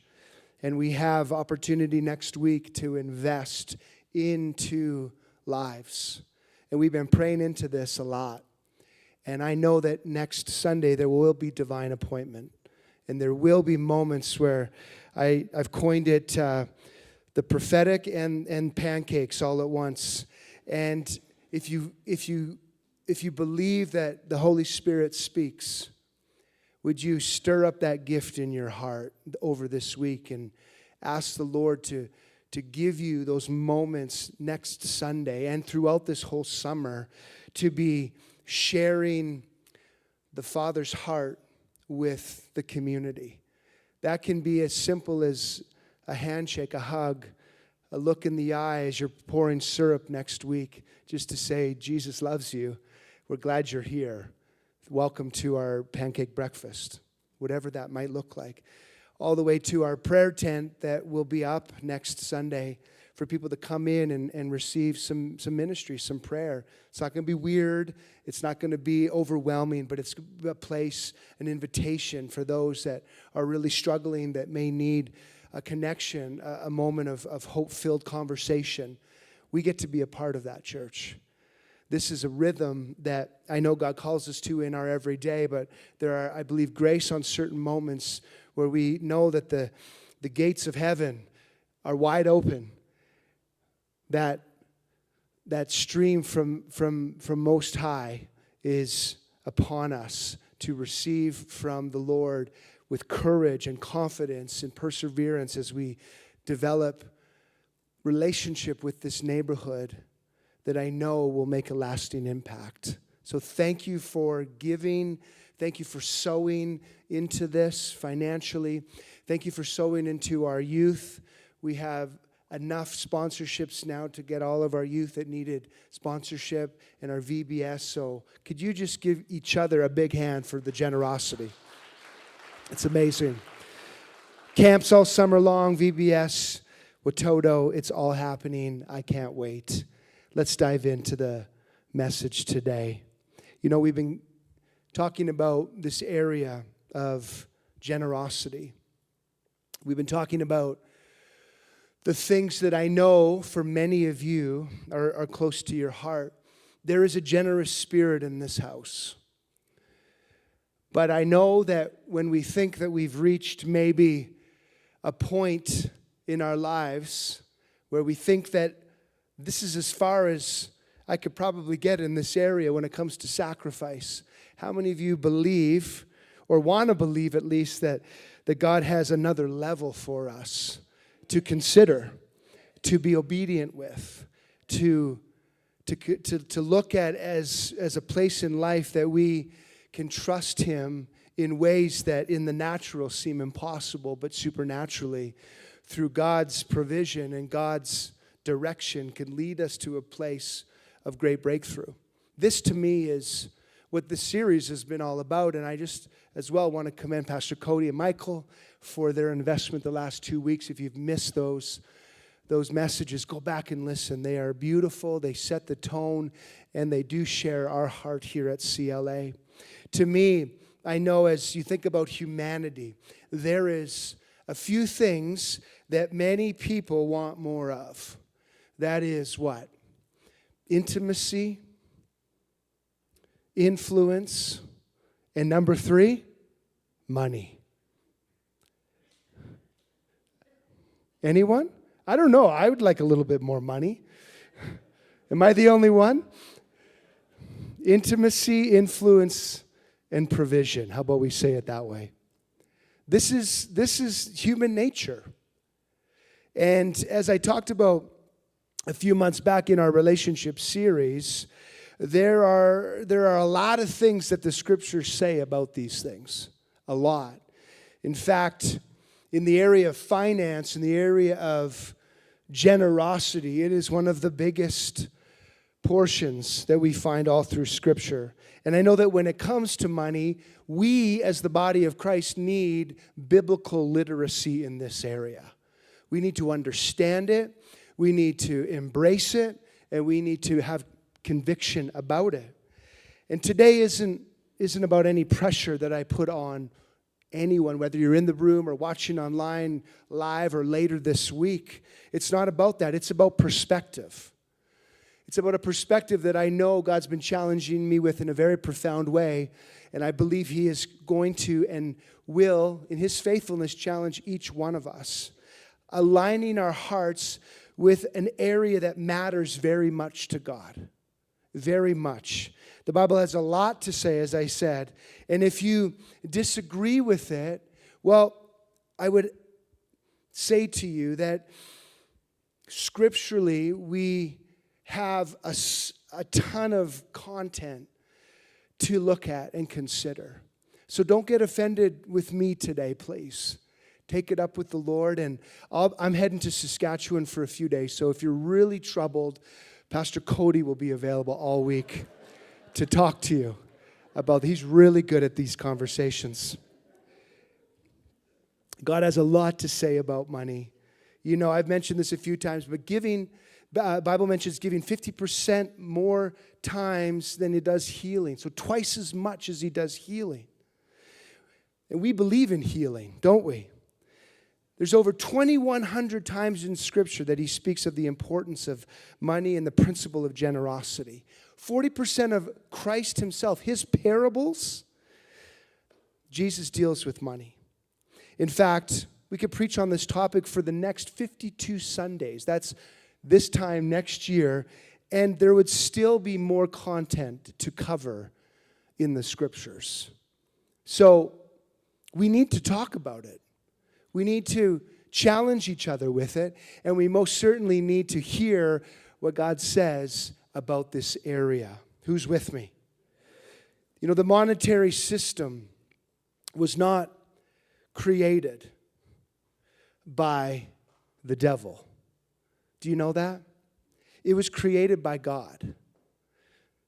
And we have opportunity next week to invest into lives. And we've been praying into this a lot. And I know that next Sunday there will be divine appointment. And there will be moments where I've coined it the prophetic and pancakes all at once. And if you believe that the Holy Spirit speaks, would you stir up that gift in your heart over this week and ask the Lord to give you those moments next Sunday and throughout this whole summer to be sharing the Father's heart with the community. That can be as simple as a handshake, a hug, a look in the eye as you're pouring syrup next week, just to say, Jesus loves you. We're glad you're here. Welcome to our pancake breakfast, whatever that might look like. All the way to our prayer tent that will be up next Sunday for people to come in and receive some ministry, some prayer. It's not going to be weird. It's not going to be overwhelming, but it's a place, an invitation for those that are really struggling, that may need a connection, a moment of hope-filled conversation. We get to be a part of that, church. This is a rhythm that I know God calls us to in our everyday, but there are, I believe, grace on certain moments where we know that the gates of heaven are wide open. That stream from Most High is upon us to receive from the Lord with courage and confidence and perseverance as we develop relationship with this neighborhood that I know will make a lasting impact. So thank you for giving. Thank you for sowing into this financially. Thank you for sowing into our youth. We have enough sponsorships now to get all of our youth that needed sponsorship and our VBS. So could you just give each other a big hand for the generosity? It's amazing. Camps all summer long, VBS, Watoto, it's all happening. I can't wait. Let's dive into the message today. You know, we've been talking about this area of generosity. We've been talking about the things that I know for many of you are close to your heart. There is a generous spirit in this house. But I know that when we think that we've reached maybe a point in our lives where we think that this is as far as I could probably get in this area when it comes to sacrifice. How many of you believe, or want to believe at least, that God has another level for us to consider, to be obedient with, to look at as a place in life that we can trust Him in ways that in the natural seem impossible, but supernaturally, through God's provision and God's direction, can lead us to a place of great breakthrough. This, to me, is what this series has been all about, and I just as well want to commend Pastor Cody and Michael for their investment the last 2 weeks. If you've missed those messages, go back and listen. They are beautiful, they set the tone, and they do share our heart here at CLA. To me, I know as you think about humanity, there is a few things that many people want more of. That is what? Intimacy, influence, and number 3, money. Anyone? I don't know. I would like a little bit more money. Am I the only one? Intimacy, influence, and provision. How about we say it that way? This is human nature. And as I talked about a few months back in our relationship series, there are a lot of things that the scriptures say about these things. A lot. In fact, in the area of finance, in the area of generosity, it is one of the biggest portions that we find all through Scripture. And I know that when it comes to money, we as the body of Christ need biblical literacy in this area. We need to understand it, we need to embrace it, and we need to have conviction about it. And today isn't about any pressure that I put on anyone, whether you're in the room or watching online live or later this week. It's not about that. It's about perspective. It's about a perspective that I know God's been challenging me with in a very profound way, and I believe He is going to and will, in His faithfulness, challenge each one of us, aligning our hearts with an area that matters very much to God. Very much. The Bible has a lot to say, as I said, and if you disagree with it, well, I would say to you that scripturally we have a ton of content to look at and consider. So don't get offended with me today, please. Take it up with the Lord, and I'm heading to Saskatchewan for a few days, so if you're really troubled, Pastor Cody will be available all week to talk to you about. He's really good at these conversations. God has a lot to say about money. You know, I've mentioned this a few times, but Bible mentions giving 50% more times than it does healing. So twice as much as He does healing. And we believe in healing, don't we? There's over 2,100 times in Scripture that He speaks of the importance of money and the principle of generosity. 40% of Christ Himself, His parables, Jesus deals with money. In fact, we could preach on this topic for the next 52 Sundays. That's this time next year, and there would still be more content to cover in the Scriptures. So we need to talk about it. We need to challenge each other with it, and we most certainly need to hear what God says about this area. Who's with me? You know, the monetary system was not created by the devil. Do you know that? It was created by God.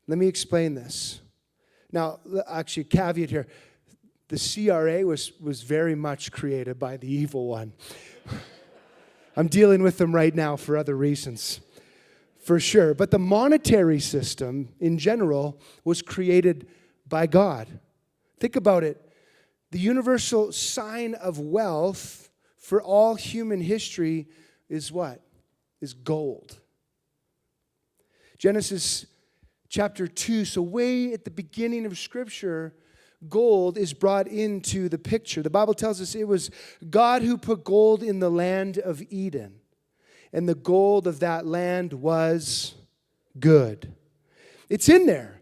Let me explain this. Now, actually, caveat here. The CRA was very much created by the evil one. I'm dealing with them right now for other reasons, for sure. But the monetary system, in general, was created by God. Think about it. The universal sign of wealth for all human history is what? Is gold. Genesis chapter 2, so way at the beginning of Scripture, gold is brought into the picture. The Bible tells us it was God who put gold in the land of Eden. And the gold of that land was good. It's in there.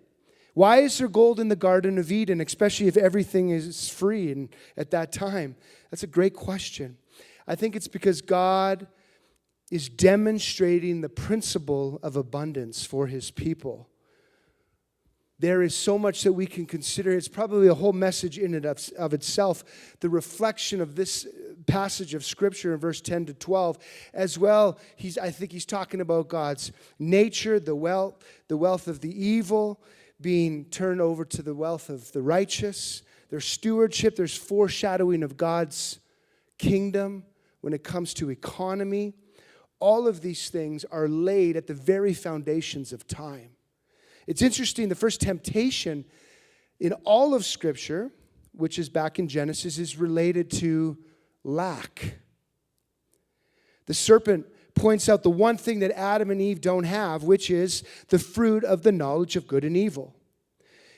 Why is there gold in the Garden of Eden, especially if everything is free and at that time? That's a great question. I think it's because God is demonstrating the principle of abundance for His people. There is so much that we can consider. It's probably a whole message in and of itself. The reflection of this passage of Scripture in verse 10 to 12, as well, I think he's talking about God's nature, the wealth of the evil being turned over to the wealth of the righteous. There's stewardship. There's foreshadowing of God's kingdom when it comes to economy. All of these things are laid at the very foundations of time. It's interesting, the first temptation in all of Scripture, which is back in Genesis, is related to lack. The serpent points out the one thing that Adam and Eve don't have, which is the fruit of the knowledge of good and evil.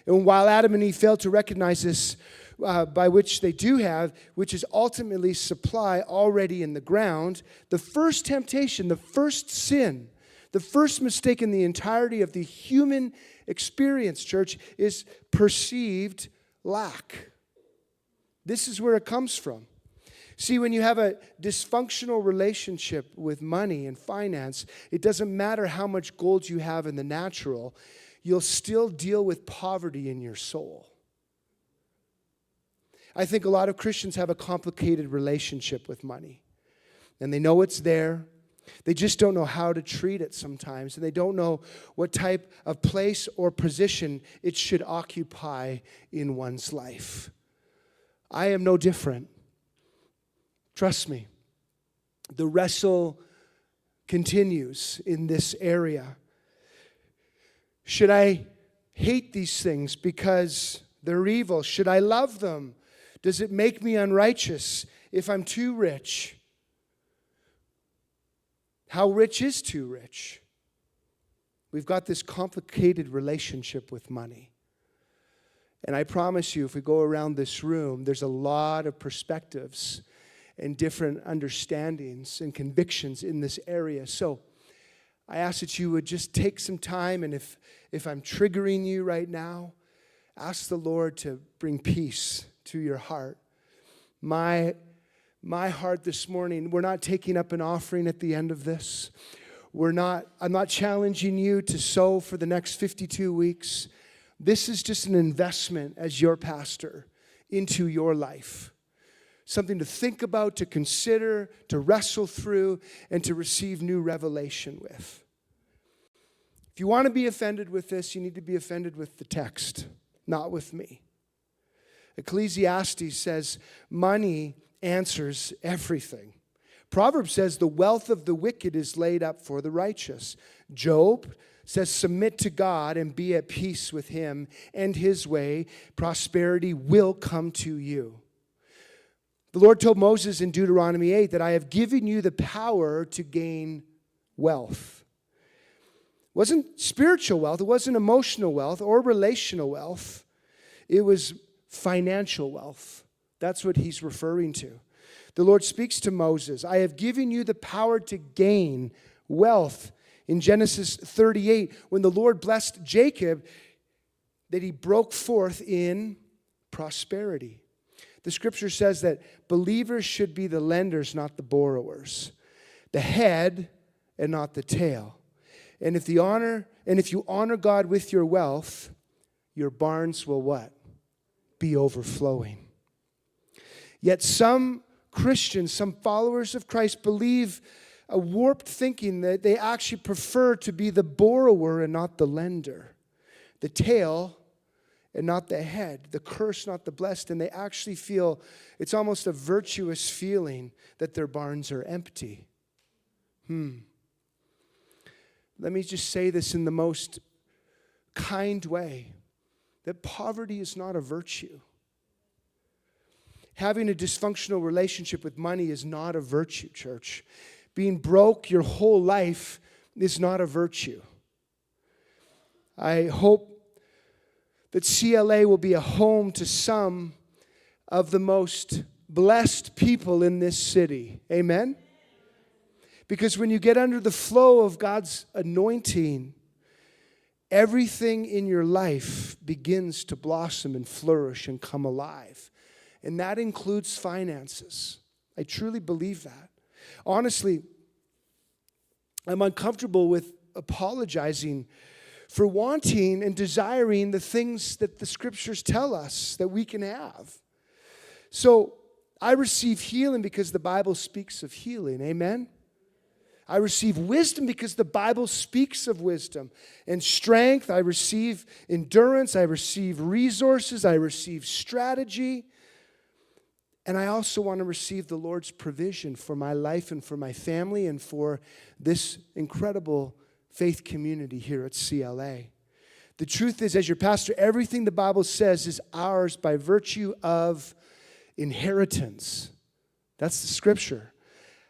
And while Adam and Eve failed to recognize this, by which they do have, which is ultimately supply already in the ground. The first temptation, the first sin, the first mistake in the entirety of the human experience, church, is perceived lack. This is where it comes from. See, when you have a dysfunctional relationship with money and finance, it doesn't matter how much gold you have in the natural, you'll still deal with poverty in your soul. I think a lot of Christians have a complicated relationship with money. And they know it's there. They just don't know how to treat it sometimes. And they don't know what type of place or position it should occupy in one's life. I am no different. Trust me. The wrestle continues in this area. Should I hate these things because they're evil? Should I love them? Does it make me unrighteous if I'm too rich? How rich is too rich? We've got this complicated relationship with money. And I promise you, if we go around this room, there's a lot of perspectives and different understandings and convictions in this area. So I ask that you would just take some time, and if I'm triggering you right now, ask the Lord to bring peace to your heart. My heart this morning, we're not taking up an offering at the end of this. I'm not challenging you to sow for the next 52 weeks. This is just an investment as your pastor into your life. Something to think about, to consider, to wrestle through, and to receive new revelation with. If you want to be offended with this, you need to be offended with the text, not with me. Ecclesiastes says money answers everything. Proverbs says the wealth of the wicked is laid up for the righteous. Job says submit to God and be at peace with him and his way. Prosperity will come to you. The Lord told Moses in Deuteronomy 8 that I have given you the power to gain wealth. It wasn't spiritual wealth, it wasn't emotional wealth or relational wealth. It was financial wealth. That's what he's referring to. The Lord speaks to Moses, I have given you the power to gain wealth. In Genesis 38, when the Lord blessed Jacob, that he broke forth in prosperity. The scripture says that believers should be the lenders, not the borrowers. The head and not the tail. And if you honor God with your wealth, your barns will what? Be overflowing. Yet some Christians, some followers of Christ believe a warped thinking that they actually prefer to be the borrower and not the lender. The tail and not the head, the curse, not the blessed. And they actually feel it's almost a virtuous feeling that their barns are empty. Let me just say this in the most kind way, that poverty is not a virtue. Having a dysfunctional relationship with money is not a virtue, church. Being broke your whole life is not a virtue. I hope that CLA will be a home to some of the most blessed people in this city. Amen? Because when you get under the flow of God's anointing, everything in your life begins to blossom and flourish and come alive. And that includes finances. I truly believe that. Honestly, I'm uncomfortable with apologizing for wanting and desiring the things that the scriptures tell us that we can have. So I receive healing because the Bible speaks of healing. Amen? I receive wisdom because the Bible speaks of wisdom. And strength, I receive endurance, I receive resources, I receive strategy. And I also want to receive the Lord's provision for my life and for my family and for this incredible faith community here at CLA. The truth is, as your pastor, everything the Bible says is ours by virtue of inheritance. That's the scripture.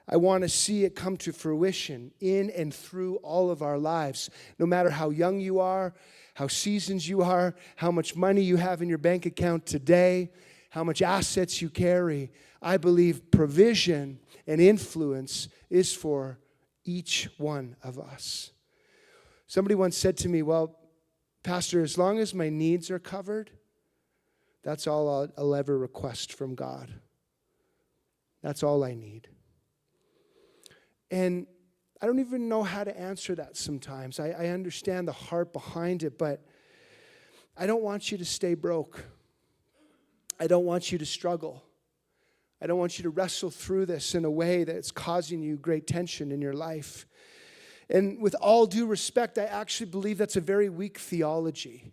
I want to see it come to fruition in and through all of our lives. No matter how young you are, how seasoned you are, how much money you have in your bank account today, how much assets you carry. I believe provision and influence is for each one of us. Somebody once said to me, well, Pastor, as long as my needs are covered, that's all I'll ever request from God. That's all I need. And I don't even know how to answer that sometimes. I understand the heart behind it, but I don't want you to stay broke. I don't want you to struggle. I don't want you to wrestle through this in a way that's causing you great tension in your life. And with all due respect, I actually believe that's a very weak theology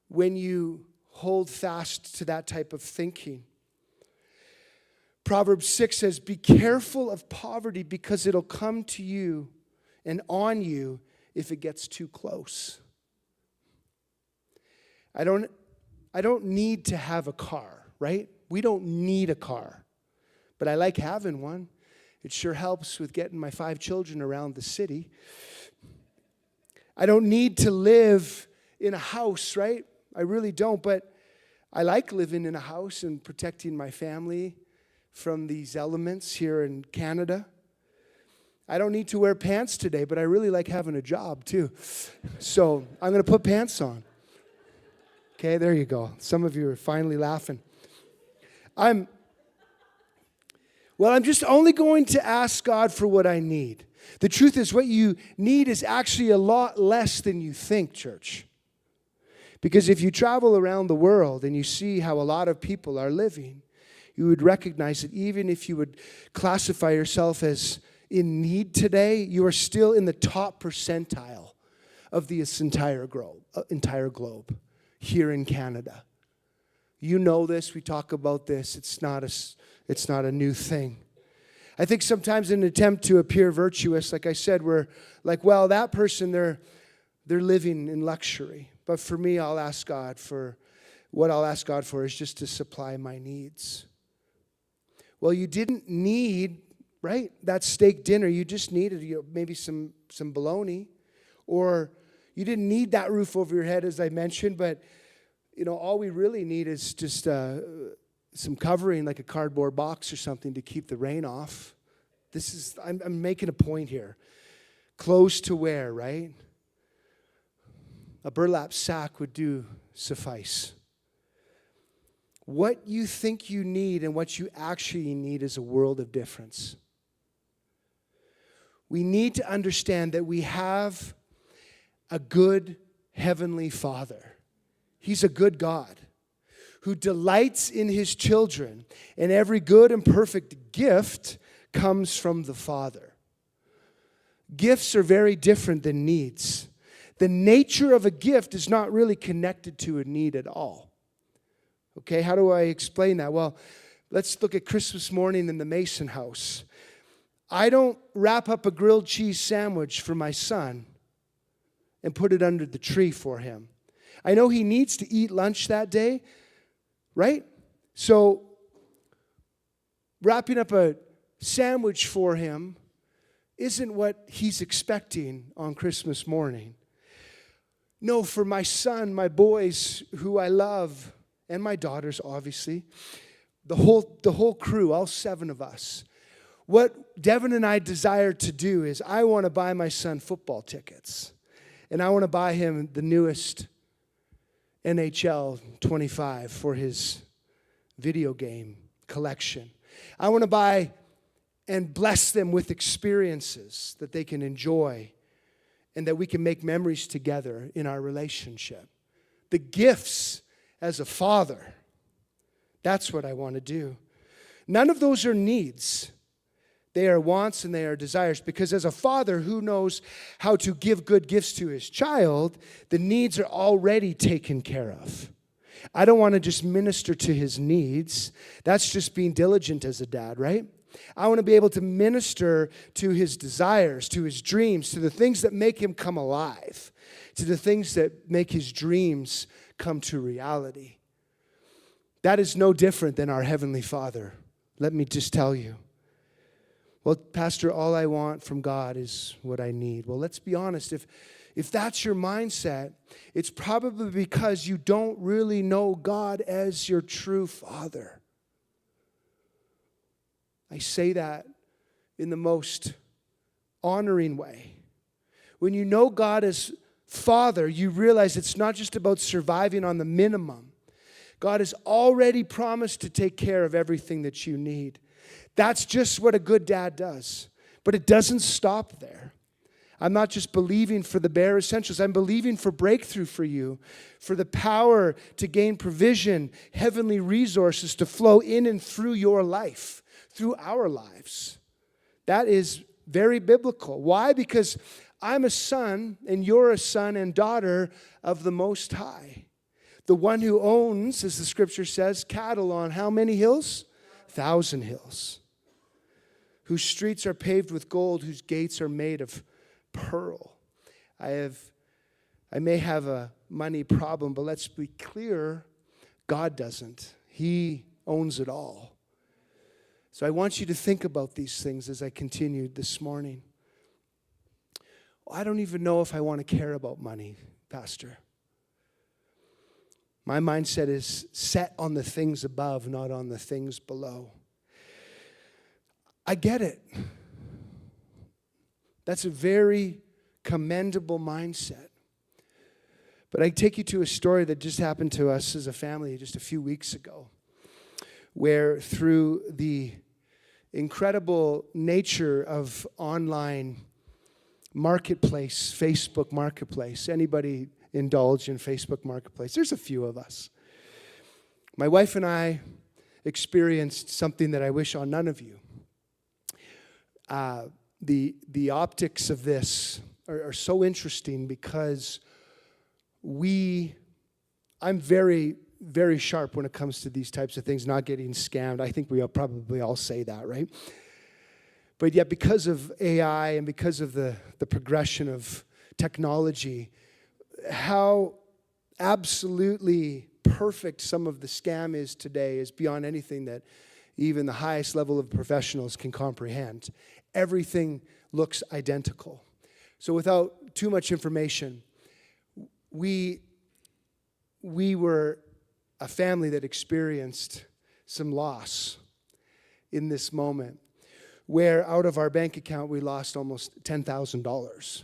when you hold fast to that type of thinking. Proverbs 6 says, be careful of poverty because it'll come to you and on you if it gets too close. I don't need to have a car, right? We don't need a car, but I like having one. It sure helps with getting my 5 children around the city. I don't need to live in a house, right? I really don't, but I like living in a house and protecting my family from these elements here in Canada. I don't need to wear pants today, but I really like having a job too. So I'm going to put pants on. Okay, there you go. Some of you are finally laughing. I'm just only going to ask God for what I need. The truth is, what you need is actually a lot less than you think, church. Because if you travel around the world and you see how a lot of people are living, you would recognize that even if you would classify yourself as in need today, you are still in the top percentile of this entire globe here in Canada. You know this. We talk about this. It's not a new thing. I think sometimes in an attempt to appear virtuous, like I said, we're like, well, that person, they're living in luxury. But for me, what I'll ask God for is just to supply my needs. Well, you didn't need, right, that steak dinner. You just needed maybe some bologna. Or you didn't need that roof over your head, as I mentioned, but all we really need is just some covering, like a cardboard box or something to keep the rain off. I'm making a point here. Clothes to wear, right? A burlap sack would suffice. What you think you need and what you actually need is a world of difference. We need to understand that we have a good heavenly Father. He's a good God who delights in his children, and every good and perfect gift comes from the Father. Gifts are very different than needs. The nature of a gift is not really connected to a need at all. Okay, how do I explain that? Well, let's look at Christmas morning in the Mason house. I don't wrap up a grilled cheese sandwich for my son and put it under the tree for him. I know he needs to eat lunch that day, right? So wrapping up a sandwich for him isn't what he's expecting on Christmas morning. No, for my son, my boys who I love, and my daughters, obviously, the whole crew, all 7 of us, what Devin and I desire to do is I want to buy my son football tickets. And I want to buy him the newest NHL 25 for his video game collection. I want to buy and bless them with experiences that they can enjoy and that we can make memories together in our relationship. The gifts as a father, that's what I want to do. None of those are needs. They are wants and they are desires, because as a father who knows how to give good gifts to his child, the needs are already taken care of. I don't want to just minister to his needs. That's just being diligent as a dad, right? I want to be able to minister to his desires, to his dreams, to the things that make him come alive, to the things that make his dreams come to reality. That is no different than our Heavenly Father. Let me just tell you. Well, Pastor, all I want from God is what I need. Well, let's be honest. If that's your mindset, it's probably because you don't really know God as your true Father. I say that in the most honoring way. When you know God as Father, you realize it's not just about surviving on the minimum. God has already promised to take care of everything that you need. That's just what a good dad does. But it doesn't stop there. I'm not just believing for the bare essentials. I'm believing for breakthrough for you, for the power to gain provision, heavenly resources to flow in and through your life, through our lives. That is very biblical. Why? Because I'm a son and you're a son and daughter of the Most High. The one who owns, as the scripture says, cattle on how many hills? 1,000 hills. Whose streets are paved with gold, whose gates are made of pearl. I may have a money problem, but let's be clear, God doesn't. He owns it all. So I want you to think about these things as I continue this morning. I don't even know if I want to care about money, Pastor. My mindset is set on the things above, not on the things below. I get it. That's a very commendable mindset. But I take you to a story that just happened to us as a family just a few weeks ago, where through the incredible nature of online marketplace, Facebook Marketplace, anybody indulge in Facebook Marketplace? There's a few of us. My wife and I experienced something that I wish on none of you. The optics of this are so interesting because I'm very, very sharp when it comes to these types of things, not getting scammed. I think we all probably all say that, right? But yet because of AI and because of the progression of technology, how absolutely perfect some of the scam is today is beyond anything that even the highest level of professionals can comprehend. Everything looks identical. So without too much information, we were a family that experienced some loss in this moment, where out of our bank account we lost almost $10,000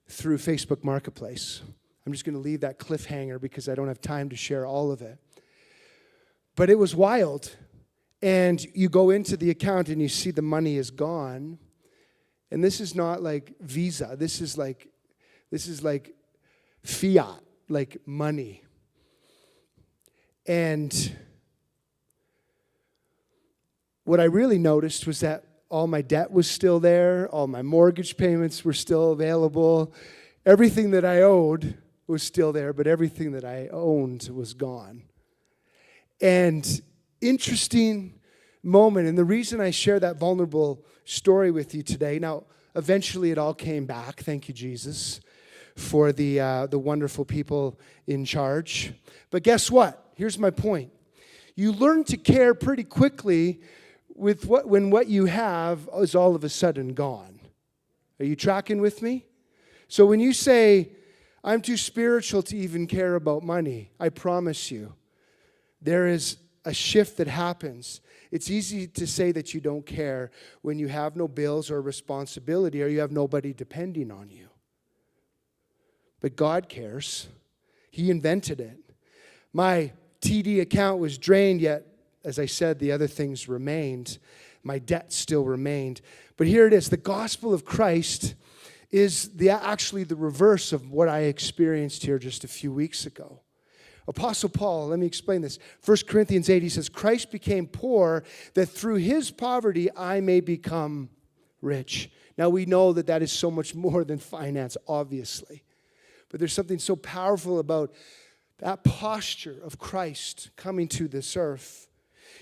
through Facebook Marketplace. I'm just going to leave that cliffhanger because I don't have time to share all of it. But it was wild. And you go into the account and you see the money is gone. And this is not like Visa. This is like fiat, like money. And what I really noticed was that all my debt was still there. All my mortgage payments were still available. Everything that I owed was still there, but everything that I owned was gone. And interesting moment. And the reason I share that vulnerable story with you today, now, eventually it all came back. Thank you, Jesus, for the wonderful people in charge. But guess what? Here's my point. You learn to care pretty quickly when what you have is all of a sudden gone. Are you tracking with me? So when you say, I'm too spiritual to even care about money, I promise you, there is a shift that happens. It's easy to say that you don't care when you have no bills or responsibility or you have nobody depending on you. But God cares. He invented it. My TD account was drained, yet, as I said, the other things remained. My debt still remained. But here it is. The gospel of Christ is actually the reverse of what I experienced here just a few weeks ago. Apostle Paul, let me explain this. 1 Corinthians 8, he says, Christ became poor that through his poverty I may become rich. Now we know that is so much more than finance, obviously. But there's something so powerful about that posture of Christ coming to this earth.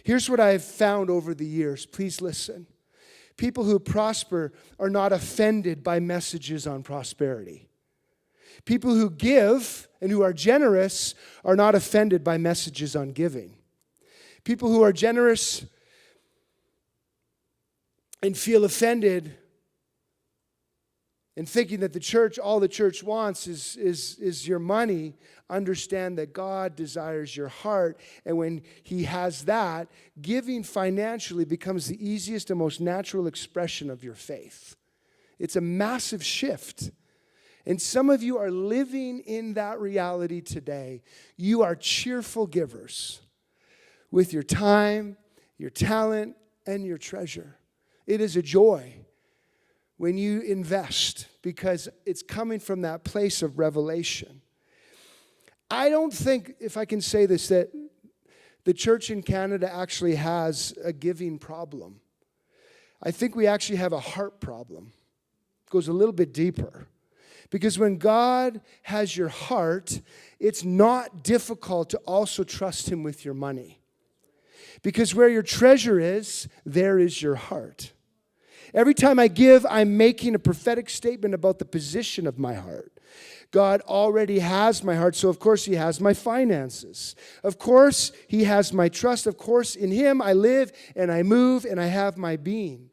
Here's what I've found over the years. Please listen. People who prosper are not offended by messages on prosperity. People who give and who are generous are not offended by messages on giving. People who are generous and feel offended and thinking that the church, all the church wants is your money, understand that God desires your heart. And when He has that, giving financially becomes the easiest and most natural expression of your faith. It's a massive shift. And some of you are living in that reality today. You are cheerful givers with your time, your talent, and your treasure. It is a joy when you invest because it's coming from that place of revelation. I don't think, if I can say this, that the church in Canada actually has a giving problem. I think we actually have a heart problem. It goes a little bit deeper. Because when God has your heart, it's not difficult to also trust Him with your money. Because where your treasure is, there is your heart. Every time I give, I'm making a prophetic statement about the position of my heart. God already has my heart, so of course He has my finances. Of course, He has my trust. Of course, in Him I live and I move and I have my being.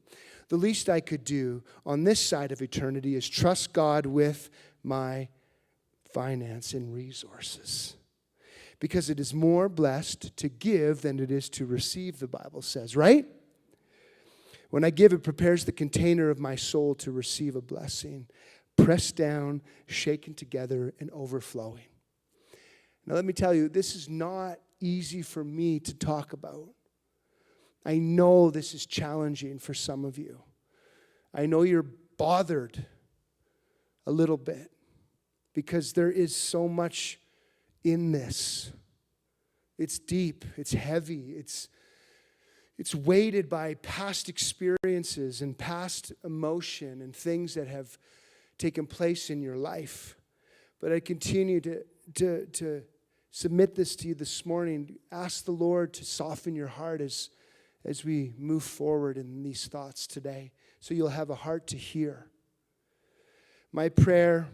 The least I could do on this side of eternity is trust God with my finance and resources. Because it is more blessed to give than it is to receive, the Bible says, right? When I give, it prepares the container of my soul to receive a blessing, pressed down, shaken together, and overflowing. Now let me tell you, this is not easy for me to talk about. I know this is challenging for some of you. I know you're bothered a little bit because there is so much in this. It's deep, it's heavy, it's weighted by past experiences and past emotion and things that have taken place in your life. But I continue to submit this to you this morning. Ask the Lord to soften your heart as we move forward in these thoughts today, so you'll have a heart to hear. My prayer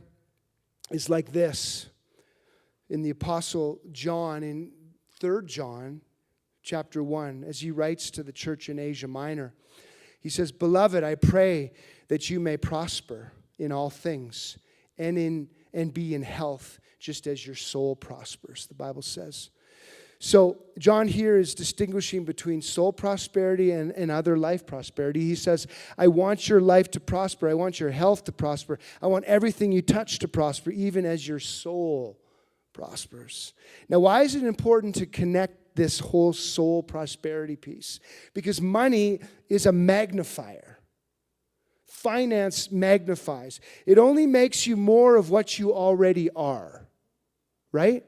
is like this. In the Apostle John, in 3 John chapter 1, as he writes to the church in Asia Minor, he says, "Beloved, I pray that you may prosper in all things and be in health, just as your soul prospers," the Bible says. So John here is distinguishing between soul prosperity and other life prosperity. He says, I want your life to prosper. I want your health to prosper. I want everything you touch to prosper, even as your soul prospers. Now, why is it important to connect this whole soul prosperity piece? Because money is a magnifier. Finance magnifies. It only makes you more of what you already are, right?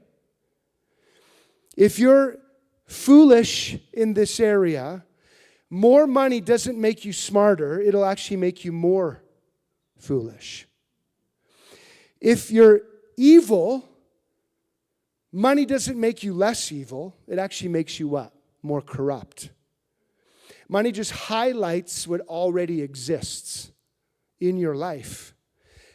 If you're foolish in this area, more money doesn't make you smarter. It'll actually make you more foolish. If you're evil, money doesn't make you less evil. It actually makes you what? More corrupt. Money just highlights what already exists in your life.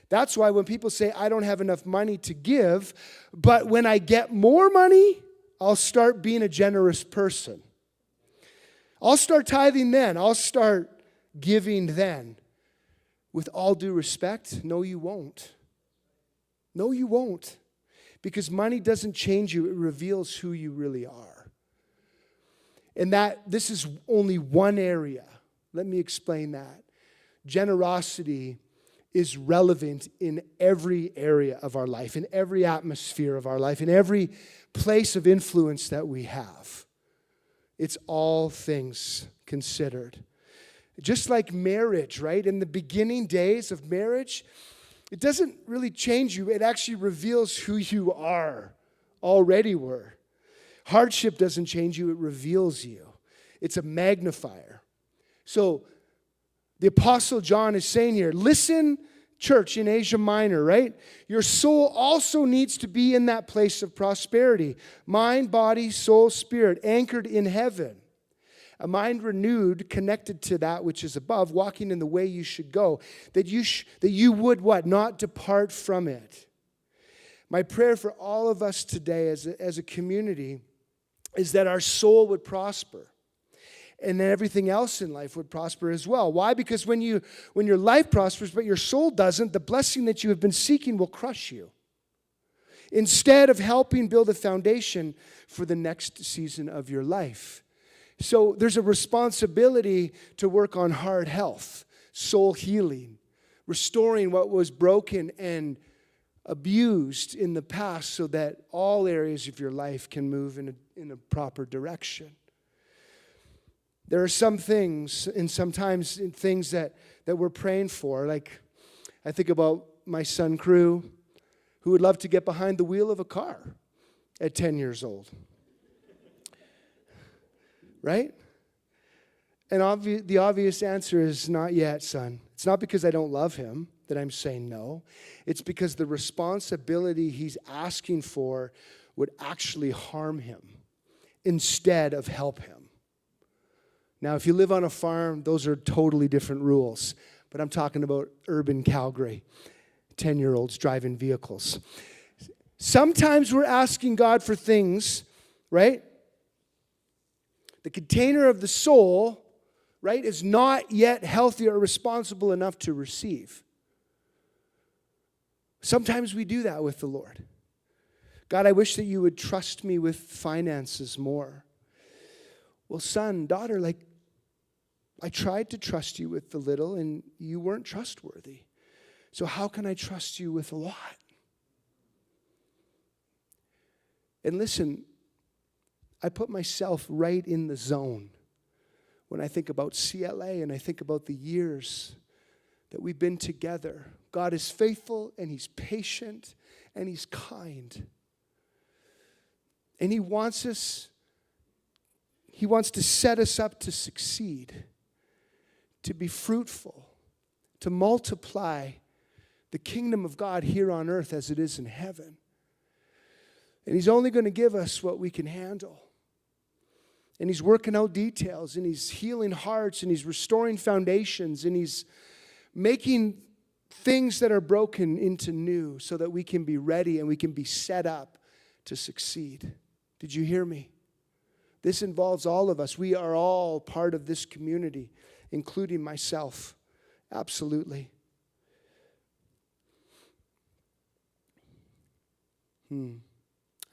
That's why when people say, I don't have enough money to give, but when I get more money, I'll start being a generous person. I'll start tithing then. I'll start giving then. With all due respect, no, you won't. No, you won't. Because money doesn't change you. It reveals who you really are. And this is only one area. Let me explain that. Generosity is relevant in every area of our life, in every atmosphere of our life, in every place of influence that we have. It's all things considered. Just like marriage, right? In the beginning days of marriage, it doesn't really change you. It actually reveals who you already were. Hardship doesn't change you. It reveals you. It's a magnifier. So the Apostle John is saying here, listen, church in Asia Minor, right? Your soul also needs to be in that place of prosperity. Mind, body, soul, spirit, anchored in heaven. A mind renewed, connected to that which is above, walking in the way you should go. That you would what? Not depart from it. My prayer for all of us today as a community is that our soul would prosper. and then everything else in life would prosper as well. Why? Because when your life prospers but your soul doesn't, the blessing that you have been seeking will crush you, instead of helping build a foundation for the next season of your life. So there's a responsibility to work on heart health, soul healing, restoring what was broken and abused in the past so that all areas of your life can move in a proper direction. There are some things, and sometimes things that we're praying for. Like, I think about my son, Crew, who would love to get behind the wheel of a car at 10 years old. Right? And the obvious answer is not yet, son. It's not because I don't love him that I'm saying no. It's because the responsibility he's asking for would actually harm him instead of help him. Now, if you live on a farm, those are totally different rules. But I'm talking about urban Calgary, 10-year-olds driving vehicles. Sometimes we're asking God for things, right? The container of the soul, right, is not yet healthy or responsible enough to receive. Sometimes we do that with the Lord. God, I wish that you would trust me with finances more. Well, son, daughter, like, I tried to trust you with the little and you weren't trustworthy. So how can I trust you with a lot? And listen, I put myself right in the zone when I think about CLA and I think about the years that we've been together. God is faithful and he's patient and he's kind. And he wants to set us up to succeed, to be fruitful, to multiply the kingdom of God here on earth as it is in heaven. And he's only going to give us what we can handle. And he's working out details, and he's healing hearts, and he's restoring foundations, and he's making things that are broken into new so that we can be ready and we can be set up to succeed. Did you hear me? This involves all of us. We are all part of this community, including myself. Absolutely.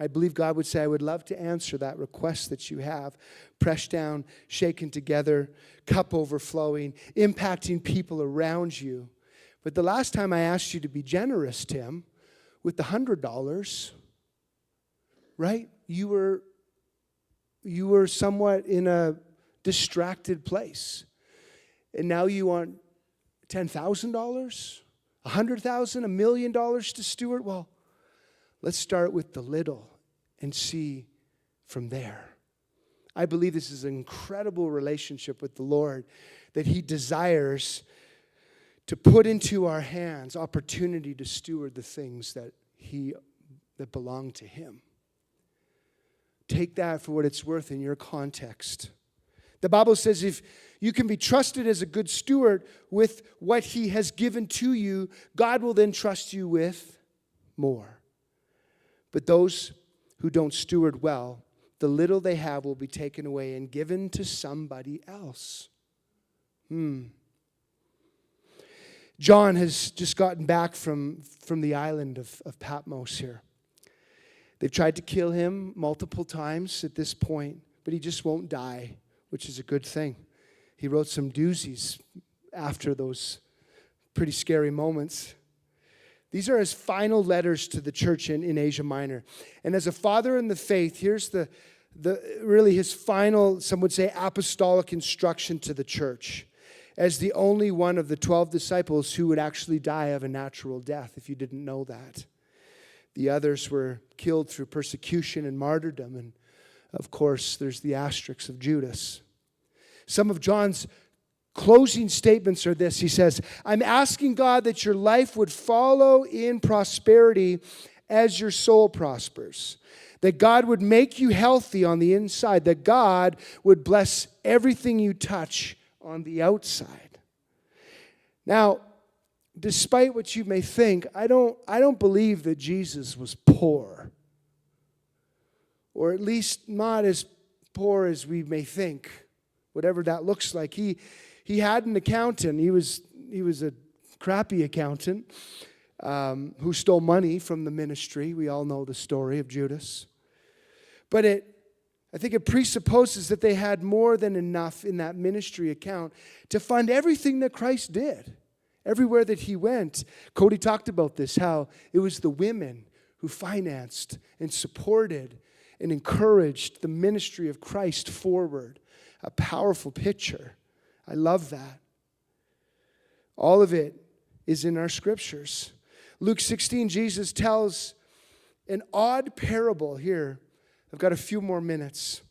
I believe God would say, I would love to answer that request that you have. Pressed down, shaken together, cup overflowing, impacting people around you. But the last time I asked you to be generous, Tim, with the $100, right? You were somewhat in a distracted place. And now you want $10,000, $100,000, $1 million to steward? Well, let's start with the little and see from there. I believe this is an incredible relationship with the Lord that he desires to put into our hands opportunity to steward the things that belong to him. Take that for what it's worth in your context. The Bible says if you can be trusted as a good steward with what he has given to you, God will then trust you with more. But those who don't steward well, the little they have will be taken away and given to somebody else. John has just gotten back from the island of Patmos here. They've tried to kill him multiple times at this point, but he just won't die, which is a good thing. He wrote some doozies after those pretty scary moments. These are his final letters to the church in Asia Minor. And as a father in the faith, here's the really his final, some would say, apostolic instruction to the church as the only one of the 12 disciples who would actually die of a natural death, if you didn't know that. The others were killed through persecution and martyrdom. And, of course, there's the asterisk of Judas. Some of John's closing statements are this. He says, I'm asking God that your life would follow in prosperity as your soul prospers. That God would make you healthy on the inside. That God would bless everything you touch on the outside. Now, despite what you may think, I don't believe that Jesus was poor. Or at least not as poor as we may think whatever that looks like. He had an accountant. He was a crappy accountant who stole money from the ministry. We all know the story of Judas. But I think it presupposes that they had more than enough in that ministry account to fund everything that Christ did, everywhere that he went. Cody talked about this, how it was the women who financed and supported and encouraged the ministry of Christ forward. A powerful picture. I love that. All of it is in our scriptures. Luke 16, Jesus tells an odd parable here. I've got a few more minutes.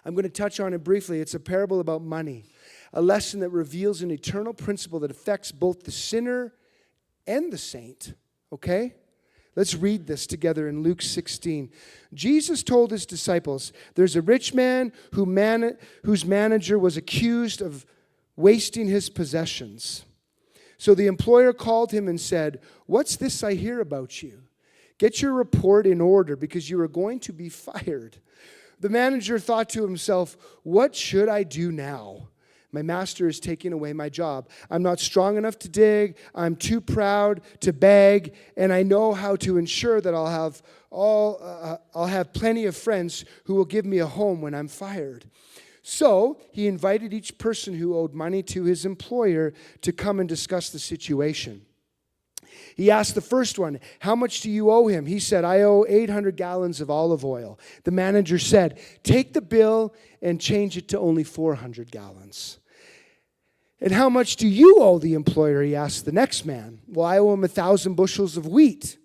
I'm going to touch on it briefly. It's a parable about money, a lesson that reveals an eternal principle that affects both the sinner and the saint. Okay? Let's read this together in Luke 16. Jesus told his disciples, there's a rich man whose manager was accused of wasting his possessions. So the employer called him and said, what's this I hear about you? Get your report in order because you are going to be fired. The manager thought to himself, what should I do now? My master is taking away my job. I'm not strong enough to dig. I'm too proud to beg, and I know how to ensure that I'll have plenty of friends who will give me a home when I'm fired. So he invited each person who owed money to his employer to come and discuss the situation. He asked the first one, how much do you owe him? He said, I owe 800 gallons of olive oil. The manager said, take the bill and change it to only 400 gallons. And how much do you owe the employer? He asked the next man. Well, I owe him 1,000 bushels of wheat,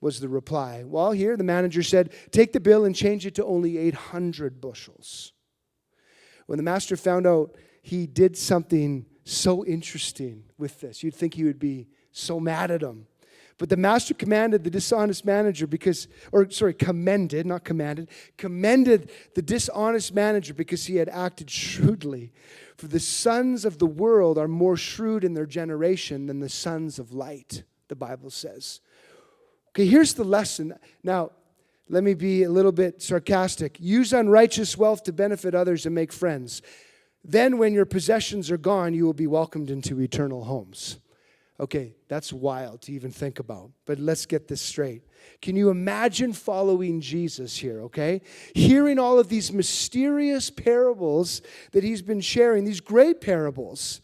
was the reply. Well, here the manager said, take the bill and change it to only 800 bushels. When the master found out he did something so interesting with this, you'd think he would be so mad at him. But the master commended the dishonest manager commended the dishonest manager because he had acted shrewdly. For the sons of the world are more shrewd in their generation than the sons of light, the Bible says. Okay, here's the lesson. Now, let me be a little bit sarcastic. Use unrighteous wealth to benefit others and make friends. Then when your possessions are gone, you will be welcomed into eternal homes. Okay, that's wild to even think about, but let's get this straight. Can you imagine following Jesus here, okay? Hearing all of these mysterious parables that he's been sharing, these great parables,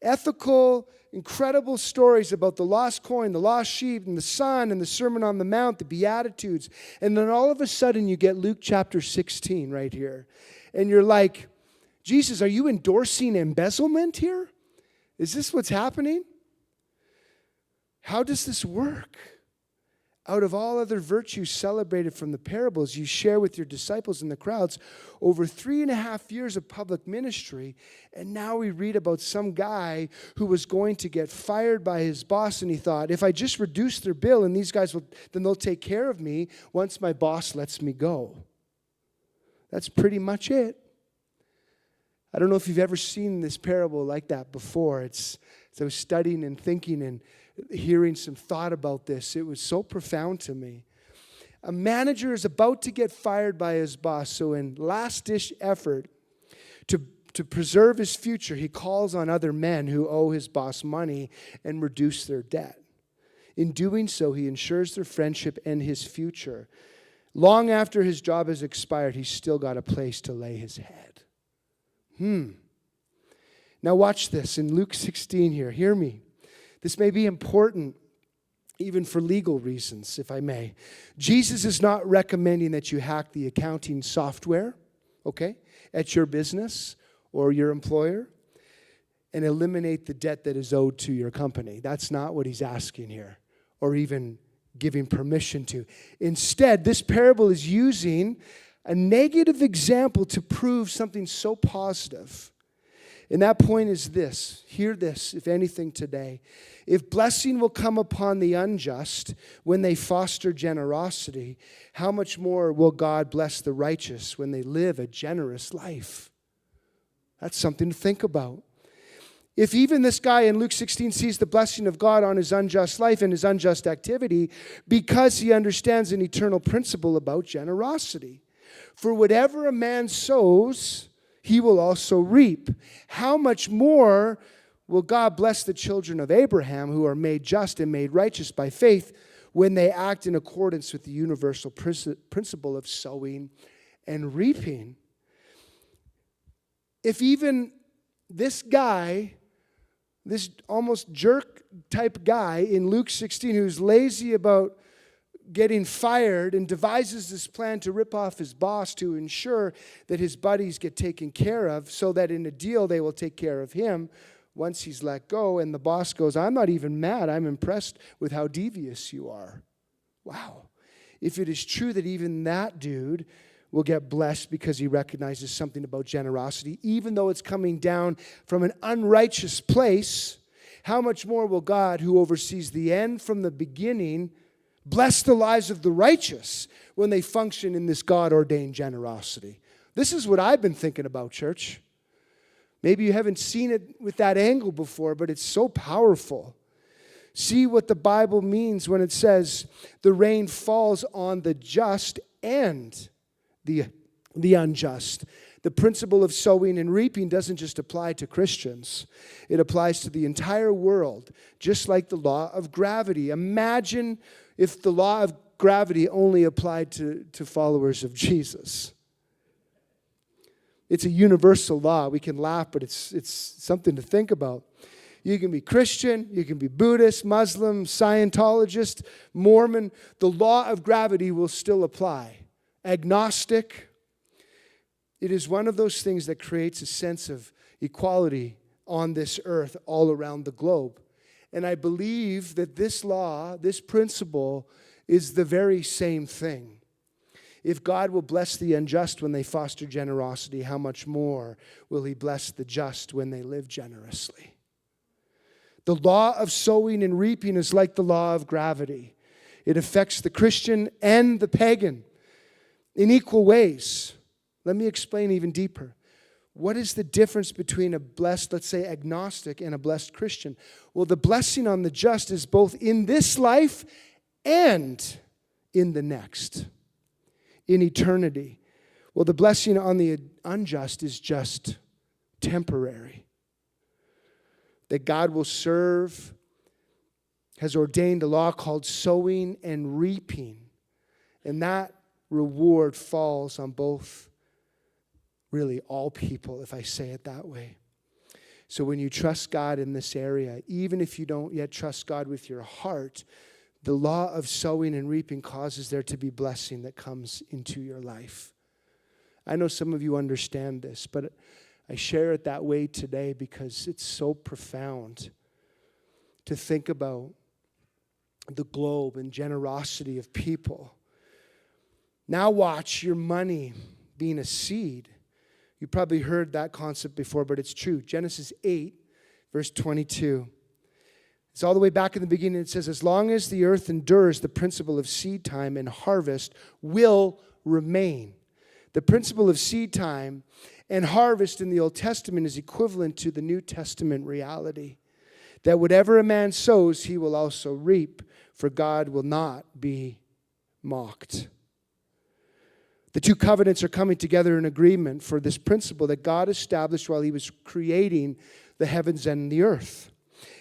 ethical, incredible stories about the lost coin, the lost sheep, and the son, and the Sermon on the Mount, the Beatitudes, and then all of a sudden you get Luke chapter 16 right here, and you're like, Jesus, are you endorsing embezzlement here? Is this what's happening? How does this work? Out of all other virtues celebrated from the parables you share with your disciples in the crowds over 3.5 years of public ministry, and now we read about some guy who was going to get fired by his boss, and he thought, if I just reduce their bill and these guys then they'll take care of me once my boss lets me go. That's pretty much it. I don't know if you've ever seen this parable like that before. As I was studying and thinking and hearing some thought about this, it was so profound to me. A manager is about to get fired by his boss, so in last-ditch effort to preserve his future, he calls on other men who owe his boss money and reduce their debt. In doing so, he ensures their friendship and his future. Long after his job has expired, he's still got a place to lay his head. Now watch this in Luke 16 here. Hear me. This may be important even for legal reasons, if I may. Jesus is not recommending that you hack the accounting software, okay, at your business or your employer and eliminate the debt that is owed to your company. That's not what he's asking here or even giving permission to. Instead, this parable is using a negative example to prove something so positive. And that point is this. Hear this, if anything, today. If blessing will come upon the unjust when they foster generosity, how much more will God bless the righteous when they live a generous life? That's something to think about. If even this guy in Luke 16 sees the blessing of God on his unjust life and his unjust activity because he understands an eternal principle about generosity. For whatever a man sows, he will also reap. How much more will God bless the children of Abraham who are made just and made righteous by faith when they act in accordance with the universal principle of sowing and reaping? If even this guy, this almost jerk type guy in Luke 16 who's lazy about getting fired and devises this plan to rip off his boss to ensure that his buddies get taken care of so that in a deal they will take care of him once he's let go, and the boss goes, I'm not even mad, I'm impressed with how devious you are. Wow. If it is true that even that dude will get blessed because he recognizes something about generosity, even though it's coming down from an unrighteous place, how much more will God, who oversees the end from the beginning, bless the lives of the righteous when they function in this God-ordained generosity? This is what I've been thinking about, church. Maybe you haven't seen it with that angle before, but it's so powerful. See what the Bible means when it says the rain falls on the just and the unjust. The principle of sowing and reaping doesn't just apply to Christians. It applies to the entire world, just like the law of gravity. Imagine if the law of gravity only applied to followers of Jesus. It's a universal law. We can laugh, but it's something to think about. You can be Christian, you can be Buddhist, Muslim, Scientologist, Mormon. The law of gravity will still apply. Agnostic. It is one of those things that creates a sense of equality on this earth all around the globe. And I believe that this law, this principle, is the very same thing. If God will bless the unjust when they foster generosity, how much more will he bless the just when they live generously? The law of sowing and reaping is like the law of gravity. It affects the Christian and the pagan in equal ways. Let me explain even deeper. What is the difference between a blessed, let's say, agnostic and a blessed Christian? Well, the blessing on the just is both in this life and in the next, in eternity. Well, the blessing on the unjust is just temporary. That God will serve, has ordained a law called sowing and reaping. And that reward falls on both, really all people, if I say it that way. So when you trust God in this area, even if you don't yet trust God with your heart, the law of sowing and reaping causes there to be blessing that comes into your life. I know some of you understand this, but I share it that way today because it's so profound to think about the globe and generosity of people. Now watch your money being a seed. You probably heard that concept before, but it's true. Genesis 8, verse 22. It's all the way back in the beginning. It says, as long as the earth endures, the principle of seed time and harvest will remain. The principle of seed time and harvest in the Old Testament is equivalent to the New Testament reality. That whatever a man sows, he will also reap, for God will not be mocked. The two covenants are coming together in agreement for this principle that God established while he was creating the heavens and the earth.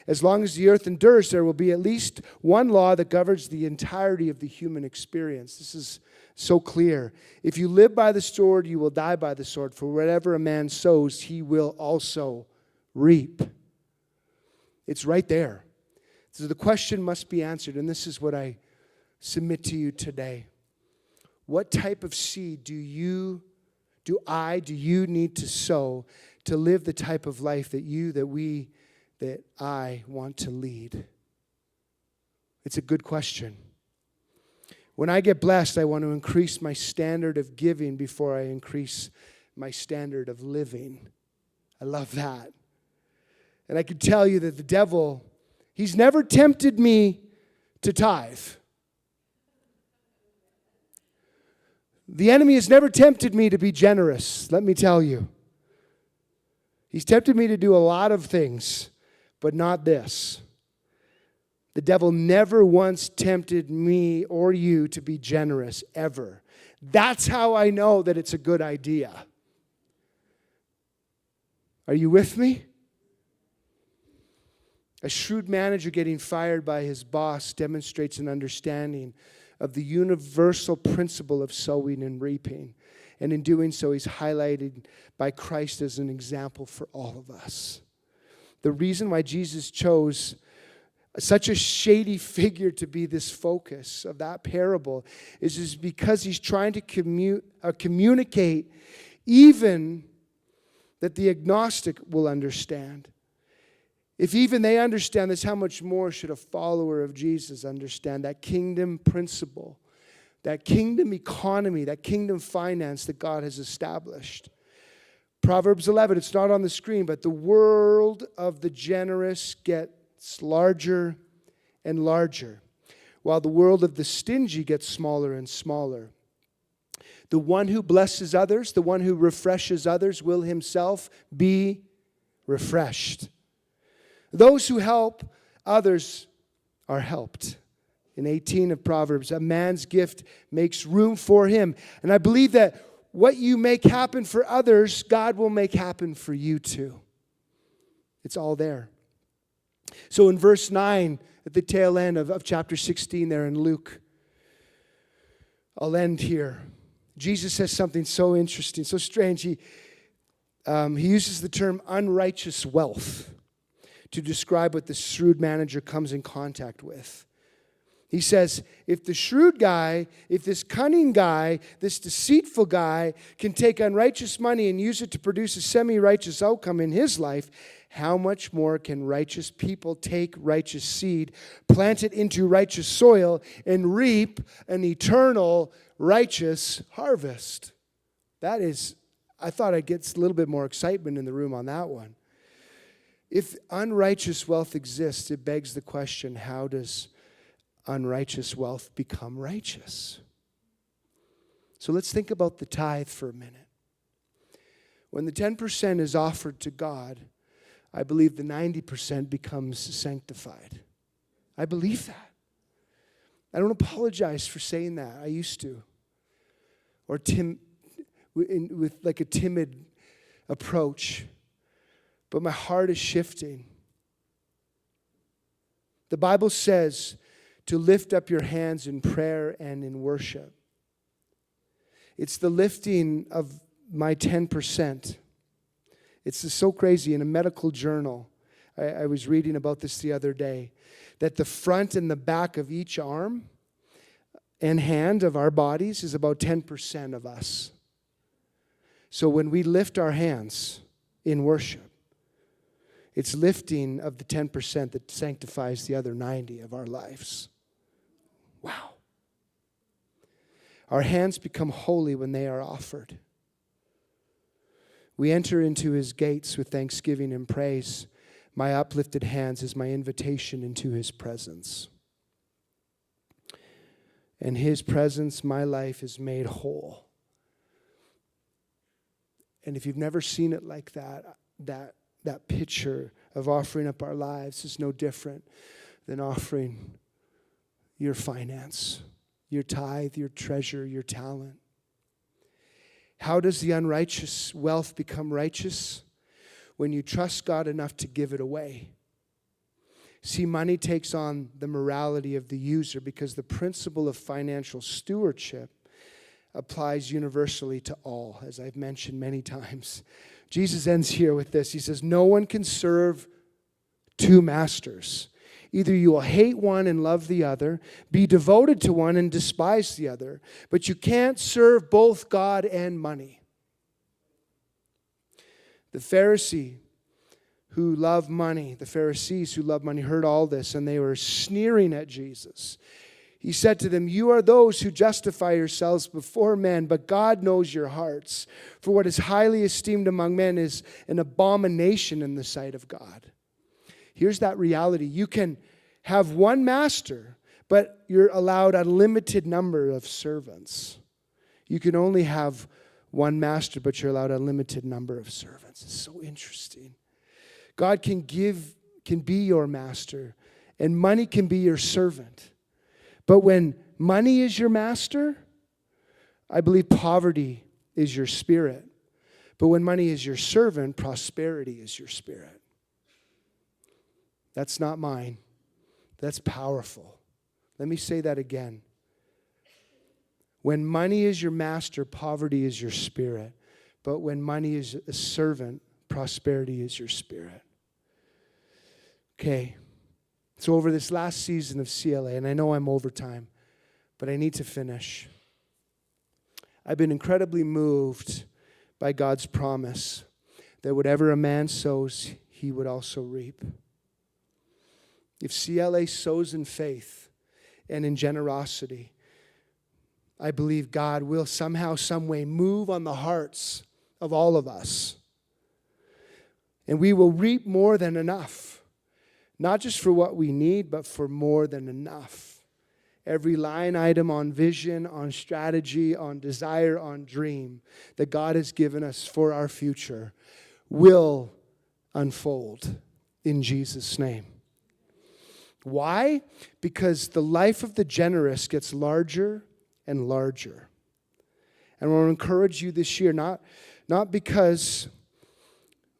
As long as the earth endures, there will be at least one law that governs the entirety of the human experience. This is so clear. If you live by the sword, you will die by the sword. For whatever a man sows, he will also reap. It's right there. So the question must be answered, and this is what I submit to you today. What type of seed do you need to sow to live the type of life that I want to lead? It's a good question. When I get blessed, I want to increase my standard of giving before I increase my standard of living. I love that. And I can tell you that the devil, he's never tempted me to tithe. The enemy has never tempted me to be generous, let me tell you. He's tempted me to do a lot of things, but not this. The devil never once tempted me or you to be generous, ever. That's how I know that it's a good idea. Are you with me? A shrewd manager getting fired by his boss demonstrates an understanding of the universal principle of sowing and reaping. And in doing so, he's highlighted by Christ as an example for all of us. The reason why Jesus chose such a shady figure to be this focus of that parable is because he's trying to communicate even that the agnostic will understand. If even they understand this, how much more should a follower of Jesus understand that kingdom principle, that kingdom economy, that kingdom finance that God has established? Proverbs 11, it's not on the screen, but the world of the generous gets larger and larger, while the world of the stingy gets smaller and smaller. The one who blesses others, the one who refreshes others, will himself be refreshed. Those who help others are helped. In 18 of Proverbs, a man's gift makes room for him. And I believe that what you make happen for others, God will make happen for you too. It's all there. So in verse 9, at the tail end of chapter 16 there in Luke, I'll end here. Jesus says something so interesting, so strange. He uses the term unrighteous wealth to describe what the shrewd manager comes in contact with. He says, if the shrewd guy, if this cunning guy, this deceitful guy can take unrighteous money and use it to produce a semi-righteous outcome in his life, how much more can righteous people take righteous seed, plant it into righteous soil, and reap an eternal righteous harvest? That is, I thought I'd get a little bit more excitement in the room on that one. If unrighteous wealth exists, it begs the question, how does unrighteous wealth become righteous? So let's think about the tithe for a minute. When the 10% is offered to God, I believe the 90% becomes sanctified. I believe that. I don't apologize for saying that. I used to. Or with like a timid approach. But my heart is shifting. The Bible says to lift up your hands in prayer and in worship. It's the lifting of my 10%. It's so crazy. In a medical journal, I was reading about this the other day, that the front and the back of each arm and hand of our bodies is about 10% of us. So when we lift our hands in worship, it's lifting of the 10% that sanctifies the other 90% of our lives. Wow. Our hands become holy when they are offered. We enter into his gates with thanksgiving and praise. My uplifted hands is my invitation into his presence. In his presence, my life is made whole. And if you've never seen it like that picture of offering up our lives is no different than offering your finance, your tithe, your treasure, your talent. How does the unrighteous wealth become righteous? When you trust God enough to give it away. See, money takes on the morality of the user because the principle of financial stewardship applies universally to all, as I've mentioned many times. Jesus ends here with this. He says, no one can serve two masters. Either you will hate one and love the other, be devoted to one and despise the other, but you can't serve both God and money. The Pharisees who love money, heard all this, and they were sneering at Jesus. He said to them, you are those who justify yourselves before men, but God knows your hearts. For what is highly esteemed among men is an abomination in the sight of God. Here's that reality. You can have one master, but you're allowed a limited number of servants. You can only have one master, but you're allowed a limited number of servants. It's so interesting. God can be your master, and money can be your servant. But when money is your master, I believe poverty is your spirit. But when money is your servant, prosperity is your spirit. That's not mine. That's powerful. Let me say that again. When money is your master, poverty is your spirit. But when money is a servant, prosperity is your spirit. Okay. So over this last season of CLA, and I know I'm over time, but I need to finish. I've been incredibly moved by God's promise that whatever a man sows, he would also reap. If CLA sows in faith and in generosity, I believe God will somehow, some way move on the hearts of all of us. And we will reap more than enough. Not just for what we need, but for more than enough. Every line item on vision, on strategy, on desire, on dream that God has given us for our future will unfold in Jesus' name. Why? Because the life of the generous gets larger and larger. And I want to encourage you this year, not because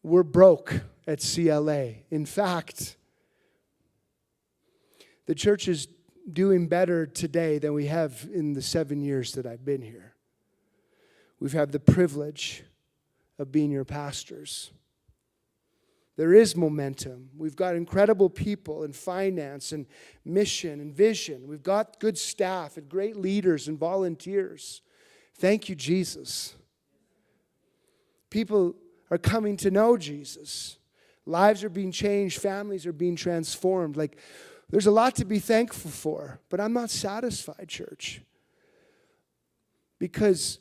we're broke at CLA. In fact, the church is doing better today than we have in the 7 years that I've been here. We've had the privilege of being your pastors. There is momentum. We've got incredible people in finance and mission and vision. We've got good staff and great leaders and volunteers. Thank you, Jesus. People are coming to know Jesus. Lives are being changed. Families are being transformed. There's a lot to be thankful for, but I'm not satisfied, church. Because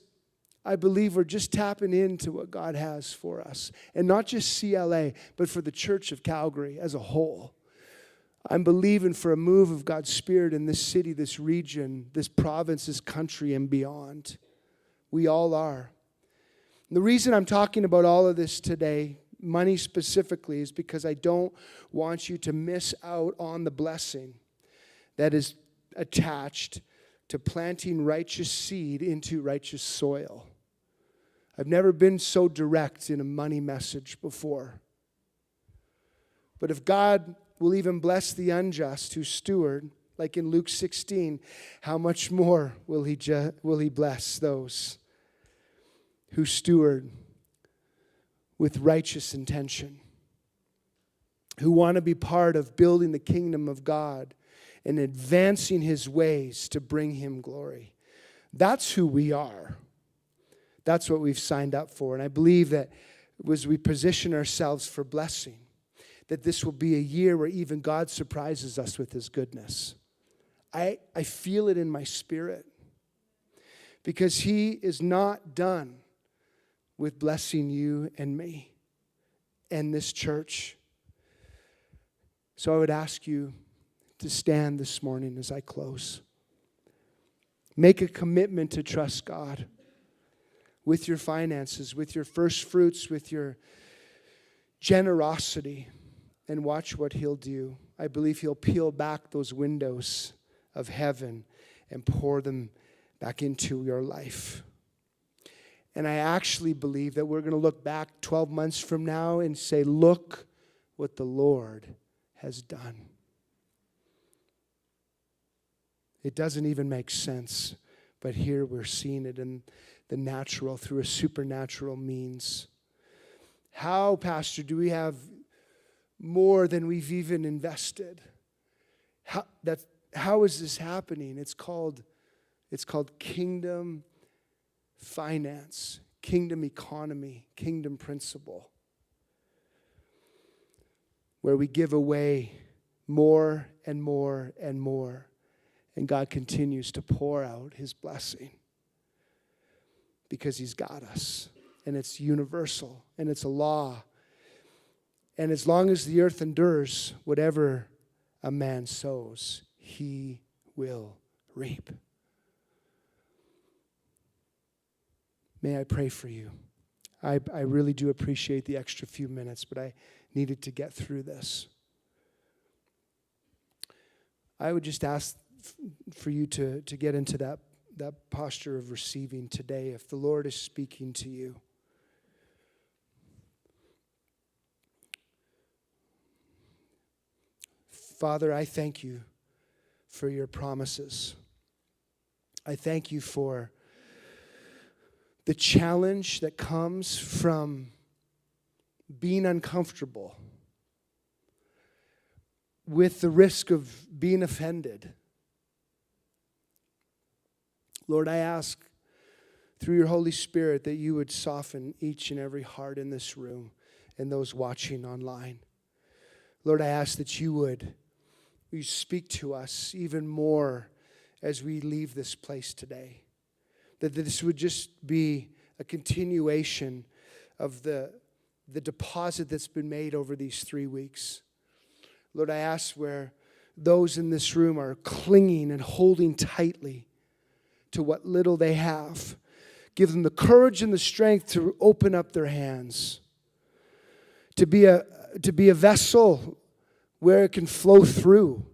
I believe we're just tapping into what God has for us. And not just CLA, but for the Church of Calgary as a whole. I'm believing for a move of God's Spirit in this city, this region, this province, this country, and beyond. We all are. And the reason I'm talking about all of this today, money specifically, is because I don't want you to miss out on the blessing that is attached to planting righteous seed into righteous soil. I've never been so direct in a money message before. But if God will even bless the unjust who steward, like in Luke 16, how much more will he bless those who steward with righteous intention, who want to be part of building the kingdom of God and advancing his ways to bring him glory. That's who we are. That's what we've signed up for. And I believe that as we position ourselves for blessing, that this will be a year where even God surprises us with his goodness. I feel it in my spirit. Because he is not done with blessing you and me and this church. So I would ask you to stand this morning as I close. Make a commitment to trust God with your finances, with your first fruits, with your generosity, and watch what he'll do. I believe he'll peel back those windows of heaven and pour them back into your life. And I actually believe that we're going to look back 12 months from now and say, look what the Lord has done. It doesn't even make sense, but here we're seeing it in the natural through a supernatural means. How, Pastor, do we have more than we've even invested? How is this happening? It's called kingdom finance, kingdom economy, kingdom principle, where we give away more and more and more, and God continues to pour out his blessing because he's got us, and it's universal, and it's a law. And as long as the earth endures, whatever a man sows, he will reap. May I pray for you. I really do appreciate the extra few minutes, but I needed to get through this. I would just ask for you to get into that posture of receiving today. If the Lord is speaking to you, Father, I thank you for your promises. I thank you for the challenge that comes from being uncomfortable with the risk of being offended. Lord, I ask through your Holy Spirit that you would soften each and every heart in this room and those watching online. Lord, I ask that you speak to us even more as we leave this place today. That this would just be a continuation of the deposit that's been made over these 3 weeks. Lord, I ask where those in this room are clinging and holding tightly to what little they have, give them the courage and the strength to open up their hands, to be a vessel where it can flow through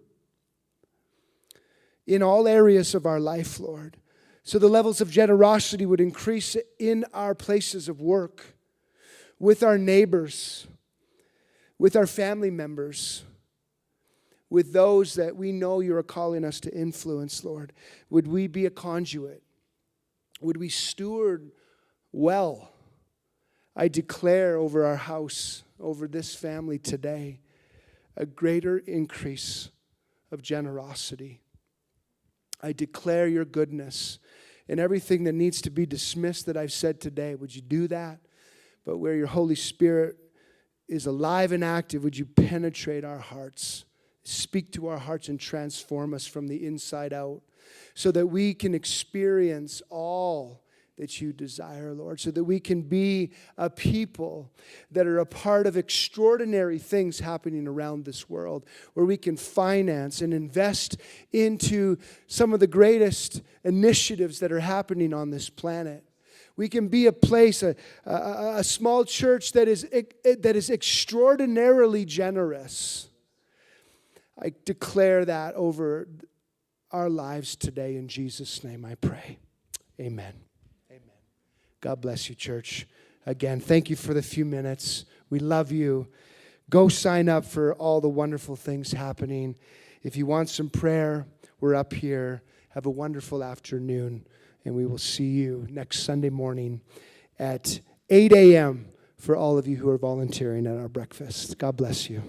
in all areas of our life, Lord. So the levels of generosity would increase in our places of work, with our neighbors, with our family members, with those that we know you are calling us to influence, Lord. Would we be a conduit? Would we steward well? I declare over our house, over this family today, a greater increase of generosity. I declare your goodness in everything that needs to be dismissed that I've said today. Would you do that? But where your Holy Spirit is alive and active, would you penetrate our hearts, speak to our hearts and transform us from the inside out so that we can experience all that you desire, Lord, so that we can be a people that are a part of extraordinary things happening around this world, where we can finance and invest into some of the greatest initiatives that are happening on this planet. We can be a place, a small church that is extraordinarily generous. I declare that over our lives today. In Jesus' name I pray. Amen. God bless you, church. Again, thank you for the few minutes. We love you. Go sign up for all the wonderful things happening. If you want some prayer, we're up here. Have a wonderful afternoon, and we will see you next Sunday morning at 8 a.m. for all of you who are volunteering at our breakfast. God bless you.